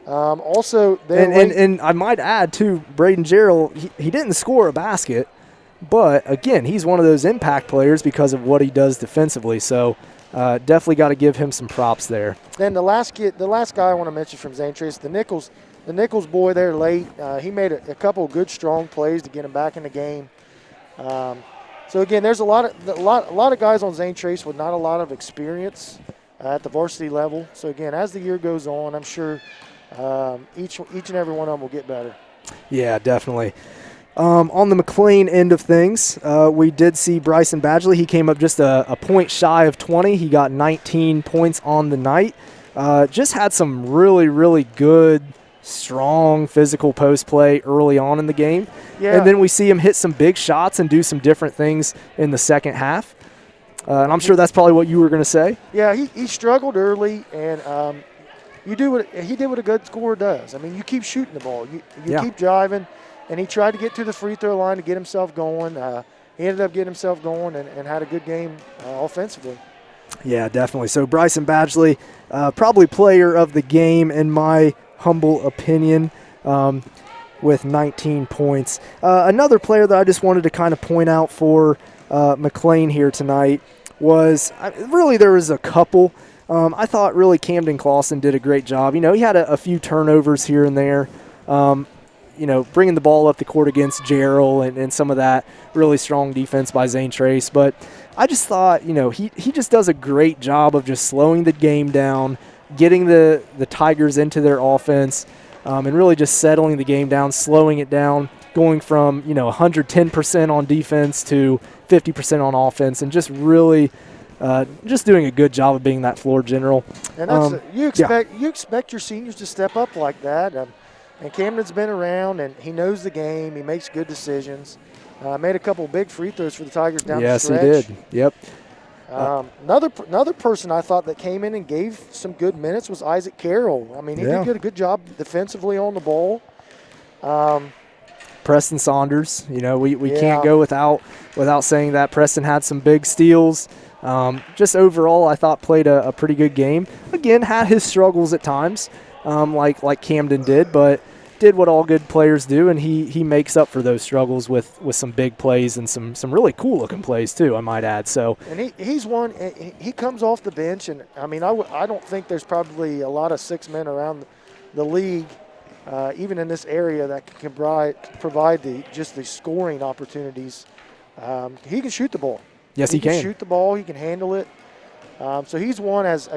Also, and I might add, too, Braden Gerald, he didn't score a basket, but, again, he's one of those impact players because of what he does defensively. So, definitely got to give him some props there. Then the last guy I want to mention from Zane Trace, the Nichols boy there late. He made a couple of good, strong plays to get him back in the game. So again, there's a lot of guys on Zane Trace with not a lot of experience at the varsity level. So again, as the year goes on, I'm sure each and every one of them will get better. Yeah, definitely. On the McClain end of things, we did see Bryson Badgley. He came up just a point shy of 20. He got 19 points on the night. Just had some really, really good, strong physical post play early on in the game. Yeah. And then we see him hit some big shots and do some different things in the second half. And I'm sure that's probably what you were going to say. Yeah, he struggled early, and he did what a good scorer does. I mean, you keep shooting the ball. You keep driving. And he tried to get to the free throw line to get himself going. He ended up getting himself going and had a good game offensively. Yeah, definitely. So Bryson Badgley, probably player of the game in my humble opinion, with 19 points. Another player that I just wanted to kind of point out for McClain here tonight was really there was a couple. I thought really Camden Clausen did a great job. You know, he had a few turnovers here and there. Bringing the ball up the court against Gerald and some of that really strong defense by Zane Trace. But I just thought, he just does a great job of just slowing the game down, getting the Tigers into their offense, and really just settling the game down, slowing it down, going from, 110% on defense to 50% on offense, and just really just doing a good job of being that floor general. And that's you expect your seniors to step up like that. And Camden's been around, and he knows the game. He makes good decisions. Made a couple big free throws for the Tigers down the stretch. Yes, he did. Yep. Another person I thought that came in and gave some good minutes was Isaac Carroll. I mean, he did a good job defensively on the ball. Preston Saunders, we can't go without saying that. Preston had some big steals. Just overall, I thought played a pretty good game. Again, had his struggles at times. Like Camden did, but did what all good players do, and he makes up for those struggles with some big plays and some really cool-looking plays too, I might add. So, and he's one. He comes off the bench, and I mean, I don't think there's probably a lot of six men around the league, even in this area, that can provide the scoring opportunities. He can shoot the ball. Yes, he can shoot the ball. He can handle it. So he's one as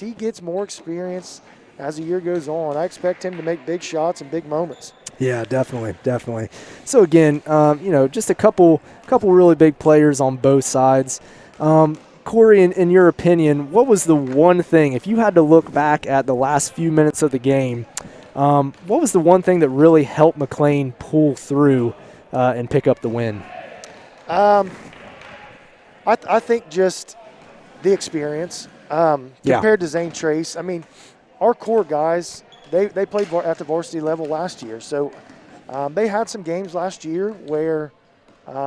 he gets more experience. As the year goes on, I expect him to make big shots and big moments. Yeah, definitely. So again, just a couple really big players on both sides. Corey, in your opinion, what was the one thing, if you had to look back at the last few minutes of the game, what was the one thing that really helped McClain pull through and pick up the win? I think just the experience compared to Zane Trace. I mean, our core guys, they played at the varsity level last year. So they had some games last year where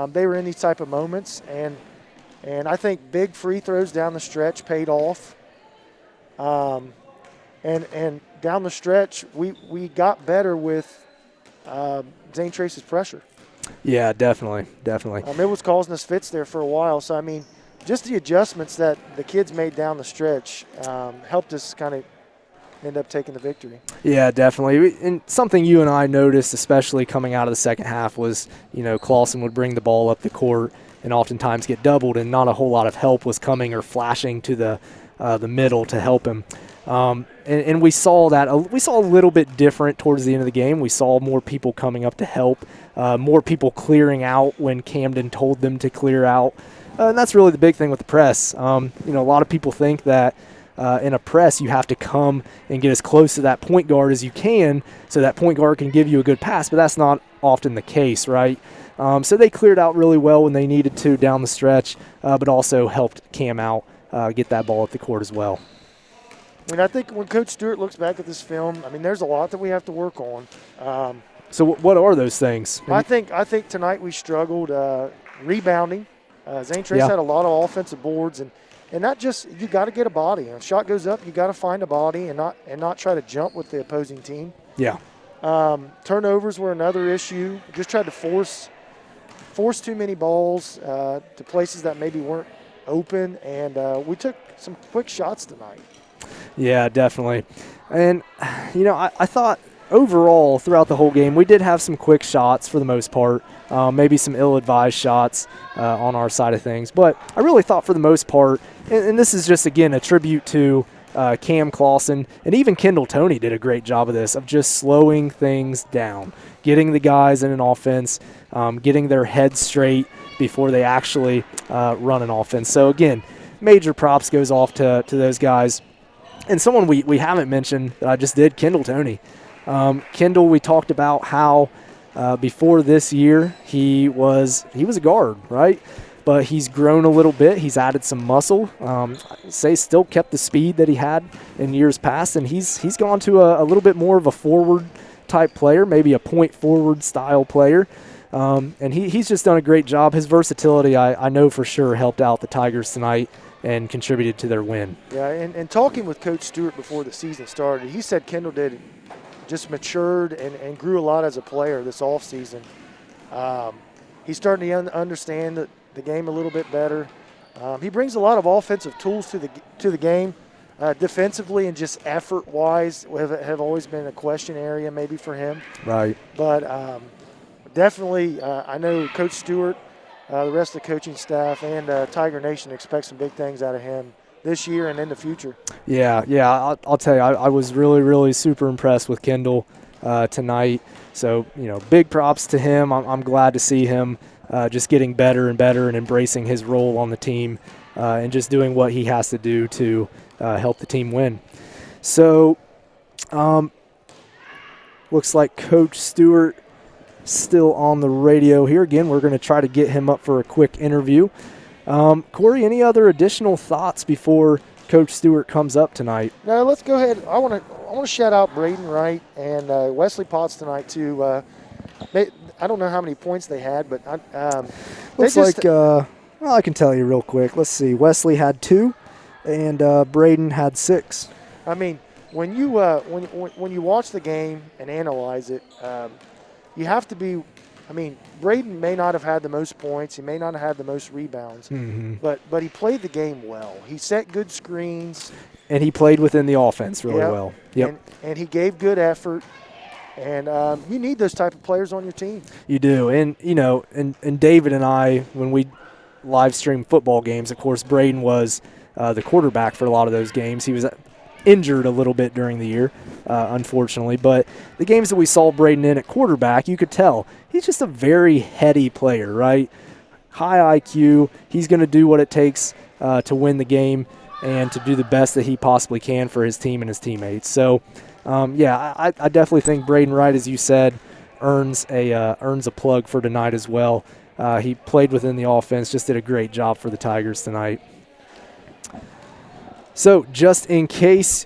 they were in these type of moments. And I think big free throws down the stretch paid off. And down the stretch, we got better with Zane Trace's pressure. Yeah, definitely. It was causing us fits there for a while. So, I mean, just the adjustments that the kids made down the stretch helped us kind of end up taking the victory. Yeah, definitely. And something you and I noticed, especially coming out of the second half, was, Clausen would bring the ball up the court and oftentimes get doubled, and not a whole lot of help was coming or flashing to the middle to help him. And we saw that. We saw a little bit different towards the end of the game. We saw more people coming up to help, more people clearing out when Camden told them to clear out. And that's really the big thing with the press. A lot of people think that in a press, you have to come and get as close to that point guard as you can so that point guard can give you a good pass, but that's not often the case, right? So they cleared out really well when they needed to down the stretch, but also helped Cam out get that ball at the court as well. I mean, I think when Coach Stewart looks back at this film, I mean, there's a lot that we have to work on. So what are those things? I think tonight we struggled rebounding. Zane Trace had a lot of offensive boards, and not just, you got to get a body. When a shot goes up, you got to find a body and not try to jump with the opposing team. Yeah. Turnovers were another issue. Just tried to force too many balls to places that maybe weren't open, and we took some quick shots tonight. Yeah, definitely. And, I thought overall throughout the whole game, we did have some quick shots for the most part, maybe some ill-advised shots on our side of things. But I really thought for the most part, and this is just, again, a tribute to Cam Clausen, and even Kendall Toney did a great job of this, of just slowing things down, getting the guys in an offense, getting their heads straight before they actually run an offense. So, again, major props goes off to those guys. And someone we haven't mentioned that I just did, Kendall Toney. Kendall, we talked about how before this year he was a guard, right? But he's grown a little bit. He's added some muscle. Say still kept the speed that he had in years past, and he's gone to a little bit more of a forward type player, maybe a point forward style player. And he's just done a great job. His versatility, I know for sure, helped out the Tigers tonight and contributed to their win. Yeah, and talking with Coach Stewart before the season started, he said Kendall just matured and grew a lot as a player this offseason. He's starting to understand the game a little bit better. He brings a lot of offensive tools to the game. Defensively and just effort-wise have always been a question area maybe for him. Right. But definitely, I know Coach Stewart, the rest of the coaching staff, and Tiger Nation expect some big things out of him this year and in the future. Yeah. I'll tell you, I was really, really super impressed with Kendall tonight. So, big props to him. I'm glad to see him just getting better and better and embracing his role on the team and just doing what he has to do to help the team win. So, looks like Coach Stewart still on the radio here. Again, we're going to try to get him up for a quick interview. Corey, any other additional thoughts before Coach Stewart comes up tonight? No, let's go ahead. I want to shout out Braden Wright and Wesley Potts tonight too. I don't know how many points they had, but looks like I can tell you real quick. Let's see. Wesley had 2, and Braden had 6. I mean, when you watch the game and analyze it, you have to be. I mean, Braden may not have had the most points. He may not have had the most rebounds, but he played the game well. He set good screens. And he played within the offense really well. Yep. And he gave good effort. And you need those type of players on your team. You do. And, and David and I, when we live stream football games, of course, Braden was the quarterback for a lot of those games. He was injured a little bit during the year, unfortunately. But the games that we saw Braden in at quarterback, you could tell he's just a very heady player, right? High IQ. He's going to do what it takes to win the game and to do the best that he possibly can for his team and his teammates. So, I definitely think Braden Wright, as you said, earns a plug for tonight as well. He played within the offense, just did a great job for the Tigers tonight. So just in case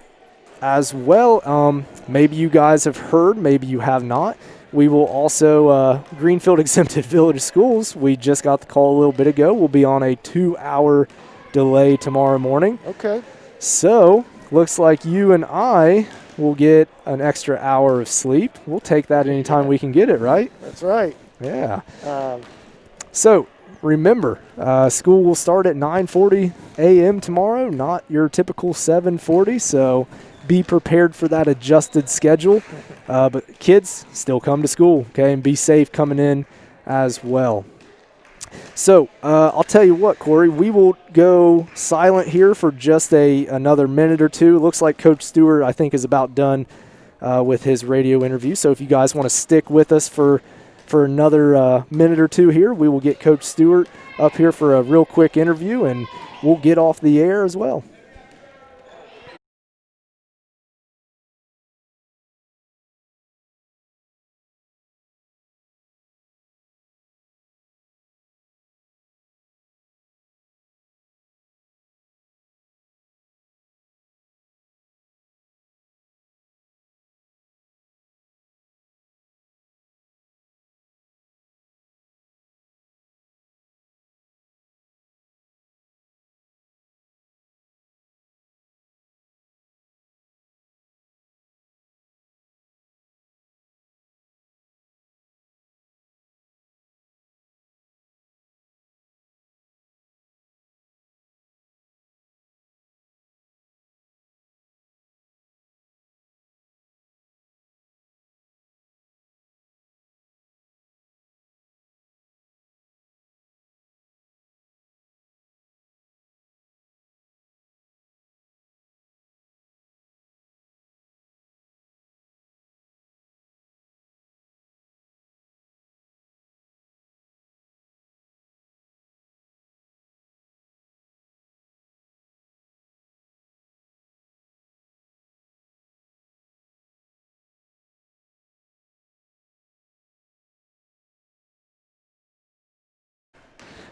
as well, maybe you guys have heard, maybe you have not, we will also, Greenfield Exempted Village Schools, we just got the call a little bit ago. We'll be on a 2-hour delay tomorrow morning. Okay. So looks like you and I will get an extra hour of sleep. We'll take that anytime we can get it, right? That's right. Yeah. So remember, school will start at 9:40 a.m. tomorrow, not your typical 7:40. So be prepared for that adjusted schedule. But kids, still come to school, okay, and be safe coming in as well. So I'll tell you what, Corey, we will go silent here for just another minute or two. Looks like Coach Stewart, I think, is about done with his radio interview. So if you guys want to stick with us for another minute or two here, we will get Coach Stewart up here for a real quick interview, and we'll get off the air as well.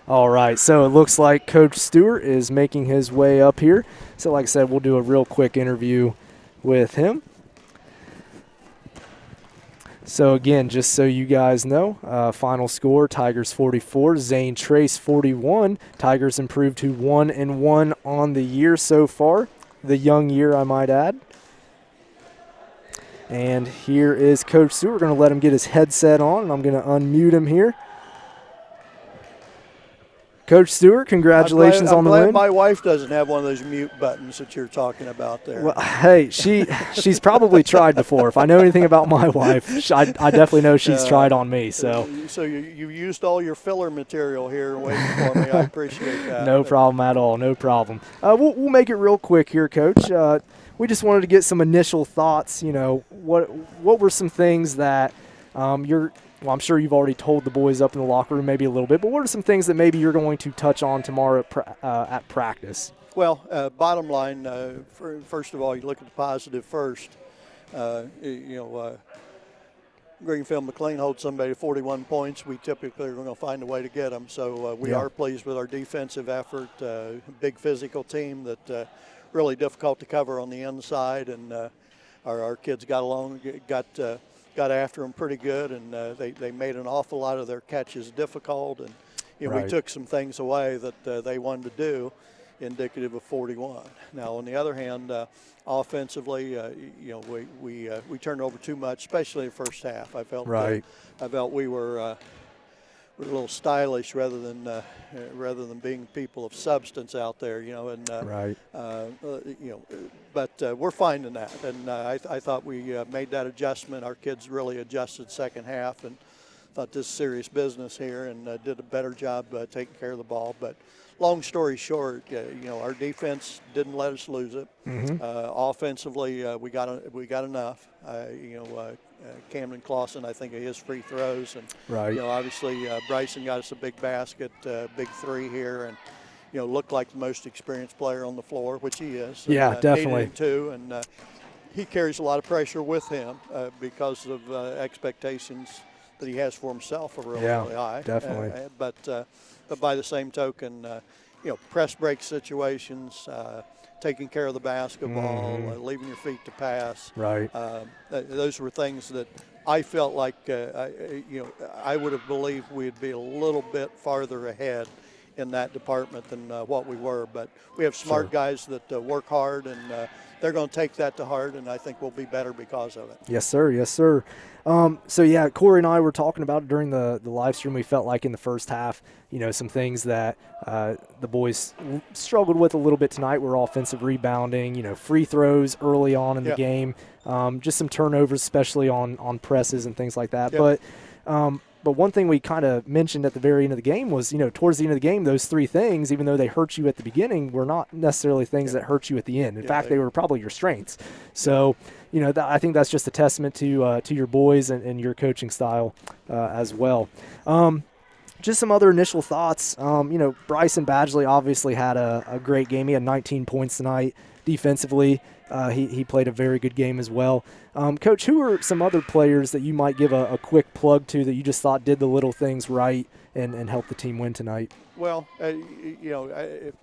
All right, so it looks like Coach Stewart is making his way up here. So like I said, we'll do a real quick interview with him. So again, just so you guys know, final score, Tigers 44, Zane Trace 41. Tigers improved to 1-1 on the year so far. The young year, I might add. And here is Coach Stewart. We're going to let him get his headset on, and I'm going to unmute him here. Coach Stewart, congratulations on the win. I'm glad my wife doesn't have one of those mute buttons that you're talking about there. Well, hey, she's probably tried before. If I know anything about my wife, I definitely know she's tried on me. So you used all your filler material here waiting for me. I appreciate that. No problem at all. No problem. We'll make it real quick here, Coach. We just wanted to get some initial thoughts. You know, what were some things that well, I'm sure you've already told the boys up in the locker room maybe a little bit, but what are some things that maybe you're going to touch on tomorrow at practice? Well, bottom line, first of all, you look at the positive first. Greenfield McClain holds somebody to 41 points. We typically are going to find a way to get them. So we are pleased with our defensive effort. Big physical team that really difficult to cover on the inside, and our kids got along, got after them pretty good, and they made an awful lot of their catches difficult, and we took some things away that they wanted to do, indicative of 41. Now, on the other hand, offensively, we turned over too much, especially in the first half. I felt we were a little stylish rather than being people of substance out there, but we're finding that, and I thought we made that adjustment. Our kids really adjusted second half and thought this is serious business here, and did a better job taking care of the ball. But long story short, our defense didn't let us lose it. Offensively, we got enough. Camden Clausen, I think, of his free throws, and obviously Bryson got us a big basket, big three here, and looked like the most experienced player on the floor, which he is. Yeah, and, definitely. Him too, and he carries a lot of pressure with him because of expectations that he has for himself are really high. Definitely. But by the same token, press break situations, taking care of the basketball, leaving your feet to pass. Those were things that I felt like I would have believed we'd be a little bit farther ahead in that department than what we were. But we have smart guys that work hard, and they're going to take that to heart, and I think we'll be better because of it. Yes, sir. Yes, sir. Corey and I were talking about it during the live stream. We felt like in the first half, some things that the boys struggled with a little bit tonight were offensive rebounding, free throws early on in the game, just some turnovers, especially on presses and things like that. But one thing we kind of mentioned at the very end of the game was, towards the end of the game, those three things, even though they hurt you at the beginning, were not necessarily things that hurt you at the end. In fact, they were probably your strengths. So, I think that's just a testament to your boys and your coaching style as well. Just some other initial thoughts. Bryson Badgley obviously had a great game. He had 19 points tonight defensively. He played a very good game as well. Coach, who are some other players that you might give a quick plug to that you just thought did the little things right and helped the team win tonight? Well, if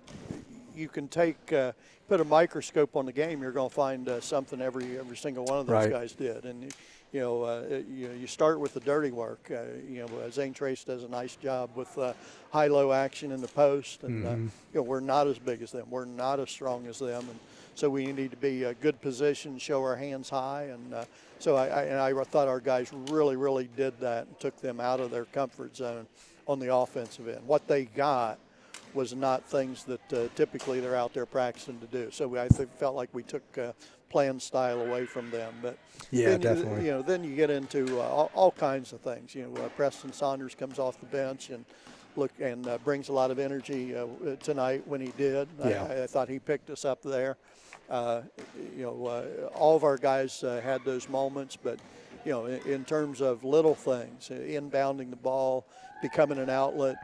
you can put a microscope on the game, you're going to find something every single one of those guys did. And you start with the dirty work. Zane Trace does a nice job with high-low action in the post, and we're not as big as them. We're not as strong as them, and so we need to be a good position, show our hands high, and so I thought our guys really, really did that and took them out of their comfort zone on the offensive end. What they got was not things that typically they're out there practicing to do. So I felt like we took playing style away from them. But definitely. Then you get into all kinds of things. Preston Saunders comes off the bench and brings a lot of energy tonight when he did. I thought he picked us up there. All of our guys had those moments, but in terms of little things, inbounding the ball, becoming an outlet,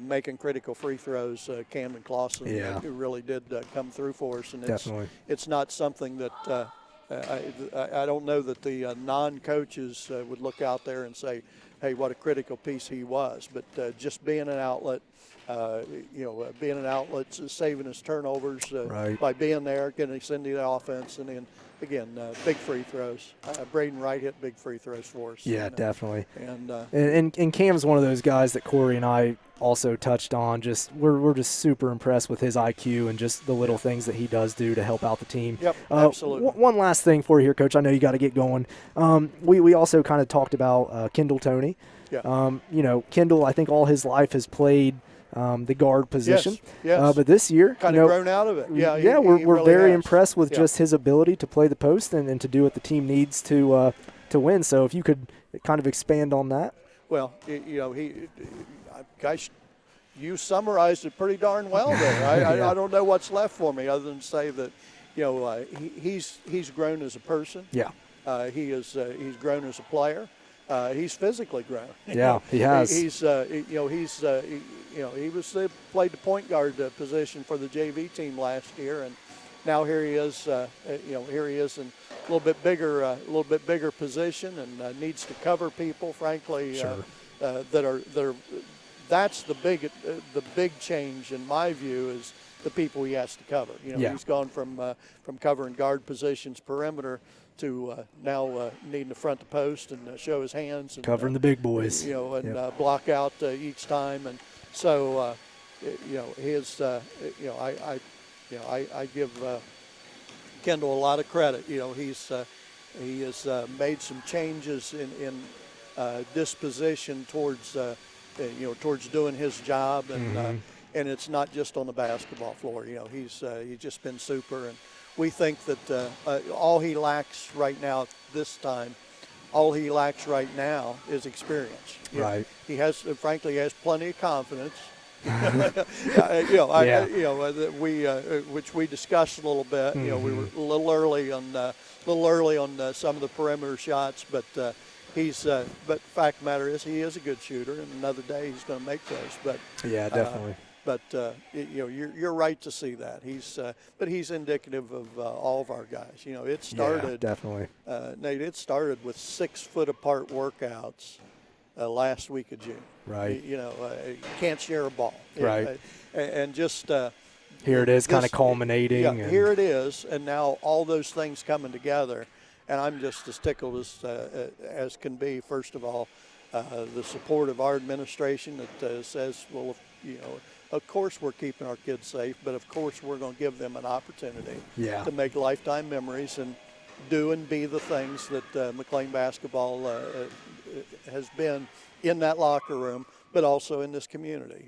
making critical free throws, Camden Clausen who really did come through for us, and it's not something that I don't know that the non-coaches would look out there and say, hey, what a critical piece he was. But just being an outlet, being an outlet, saving his turnovers by being there, getting us into the offense, and then, again, big free throws. Braden Wright hit big free throws for us. Yeah, definitely. And Cam's one of those guys that Corey and I also touched on. Just we're just super impressed with his IQ and just the little things that he does do to help out the team. Yep, absolutely. One last thing for you here, Coach. I know you got to get going. We also kind of talked about Kendall Toney. Yeah. Kendall, I think all his life has played the guard position. Yes. But this year, kind of grown out of it. Yeah. We're really very has. impressed with just his ability to play the post and to do what the team needs to win. So if you could kind of expand on that. Well, guys, you summarized it pretty darn well there. I don't know what's left for me other than say that, he's grown as a person. Yeah. He's grown as a player. He's physically grown. Yeah, he has. He played the point guard position for the JV team last year, and now here he is. Here he is in a little bit bigger position, and needs to cover people. Frankly, Sure. That's the big change in my view is the people he has to cover. He's gone from covering guard positions perimeter to now needing to front the post and show his hands and covering the big boys. Block out each time, and so I give Kendall a lot of credit. He has made some changes in disposition towards doing his job, and and it's not just on the basketball floor. He's just been super, and we think that all he lacks right now at this time, all he lacks right now is experience. Right. He has, frankly, he has plenty of confidence. Which we discussed a little bit. We were a little early on some of the perimeter shots, but but the fact of the matter is he is a good shooter, and another day he's going to make those. But yeah, definitely. You're right to see that. But he's indicative of all of our guys. It started definitely. Nate, it started with 6 foot apart workouts last week of June. Right. Can't share a ball. Right. And just here it is, kind of culminating. Yeah, here it is, and now all those things coming together, and I'm just as tickled as can be. First of all, the support of our administration that says, well, of course we're keeping our kids safe, but of course we're going to give them an opportunity to make lifetime memories and do and be the things that McClain basketball has been in that locker room, but also in this community.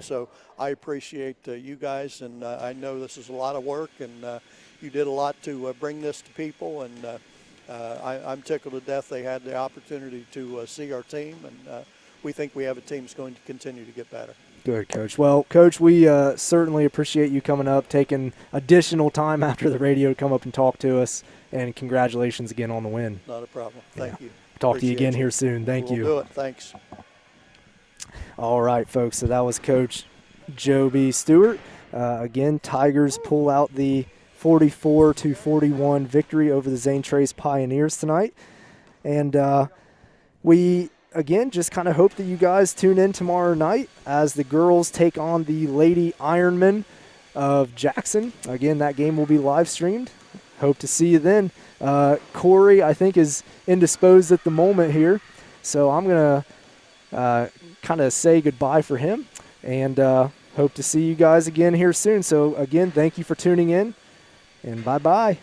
So I appreciate you guys, and I know this is a lot of work, and you did a lot to bring this to people, and I'm tickled to death they had the opportunity to see our team, and we think we have a team that's going to continue to get better. Good, Coach. Well, Coach, we certainly appreciate you coming up, taking additional time after the radio to come up and talk to us, and congratulations again on the win. Not a problem. Thank you. Talk to you again here soon. Thank you. We'll do it. Thanks. All right, folks. So that was Coach Joby Stewart. Again, Tigers pull out the 44-41 victory over the Zane Trace Pioneers tonight. And we, again, just kind of hope that you guys tune in tomorrow night as the girls take on the Lady Ironmen of Jackson. Again, that game will be live streamed. Hope to see you then. Corey, I think, is indisposed at the moment here, so I'm going to kind of say goodbye for him, and hope to see you guys again here soon. So, again, thank you for tuning in, and bye-bye.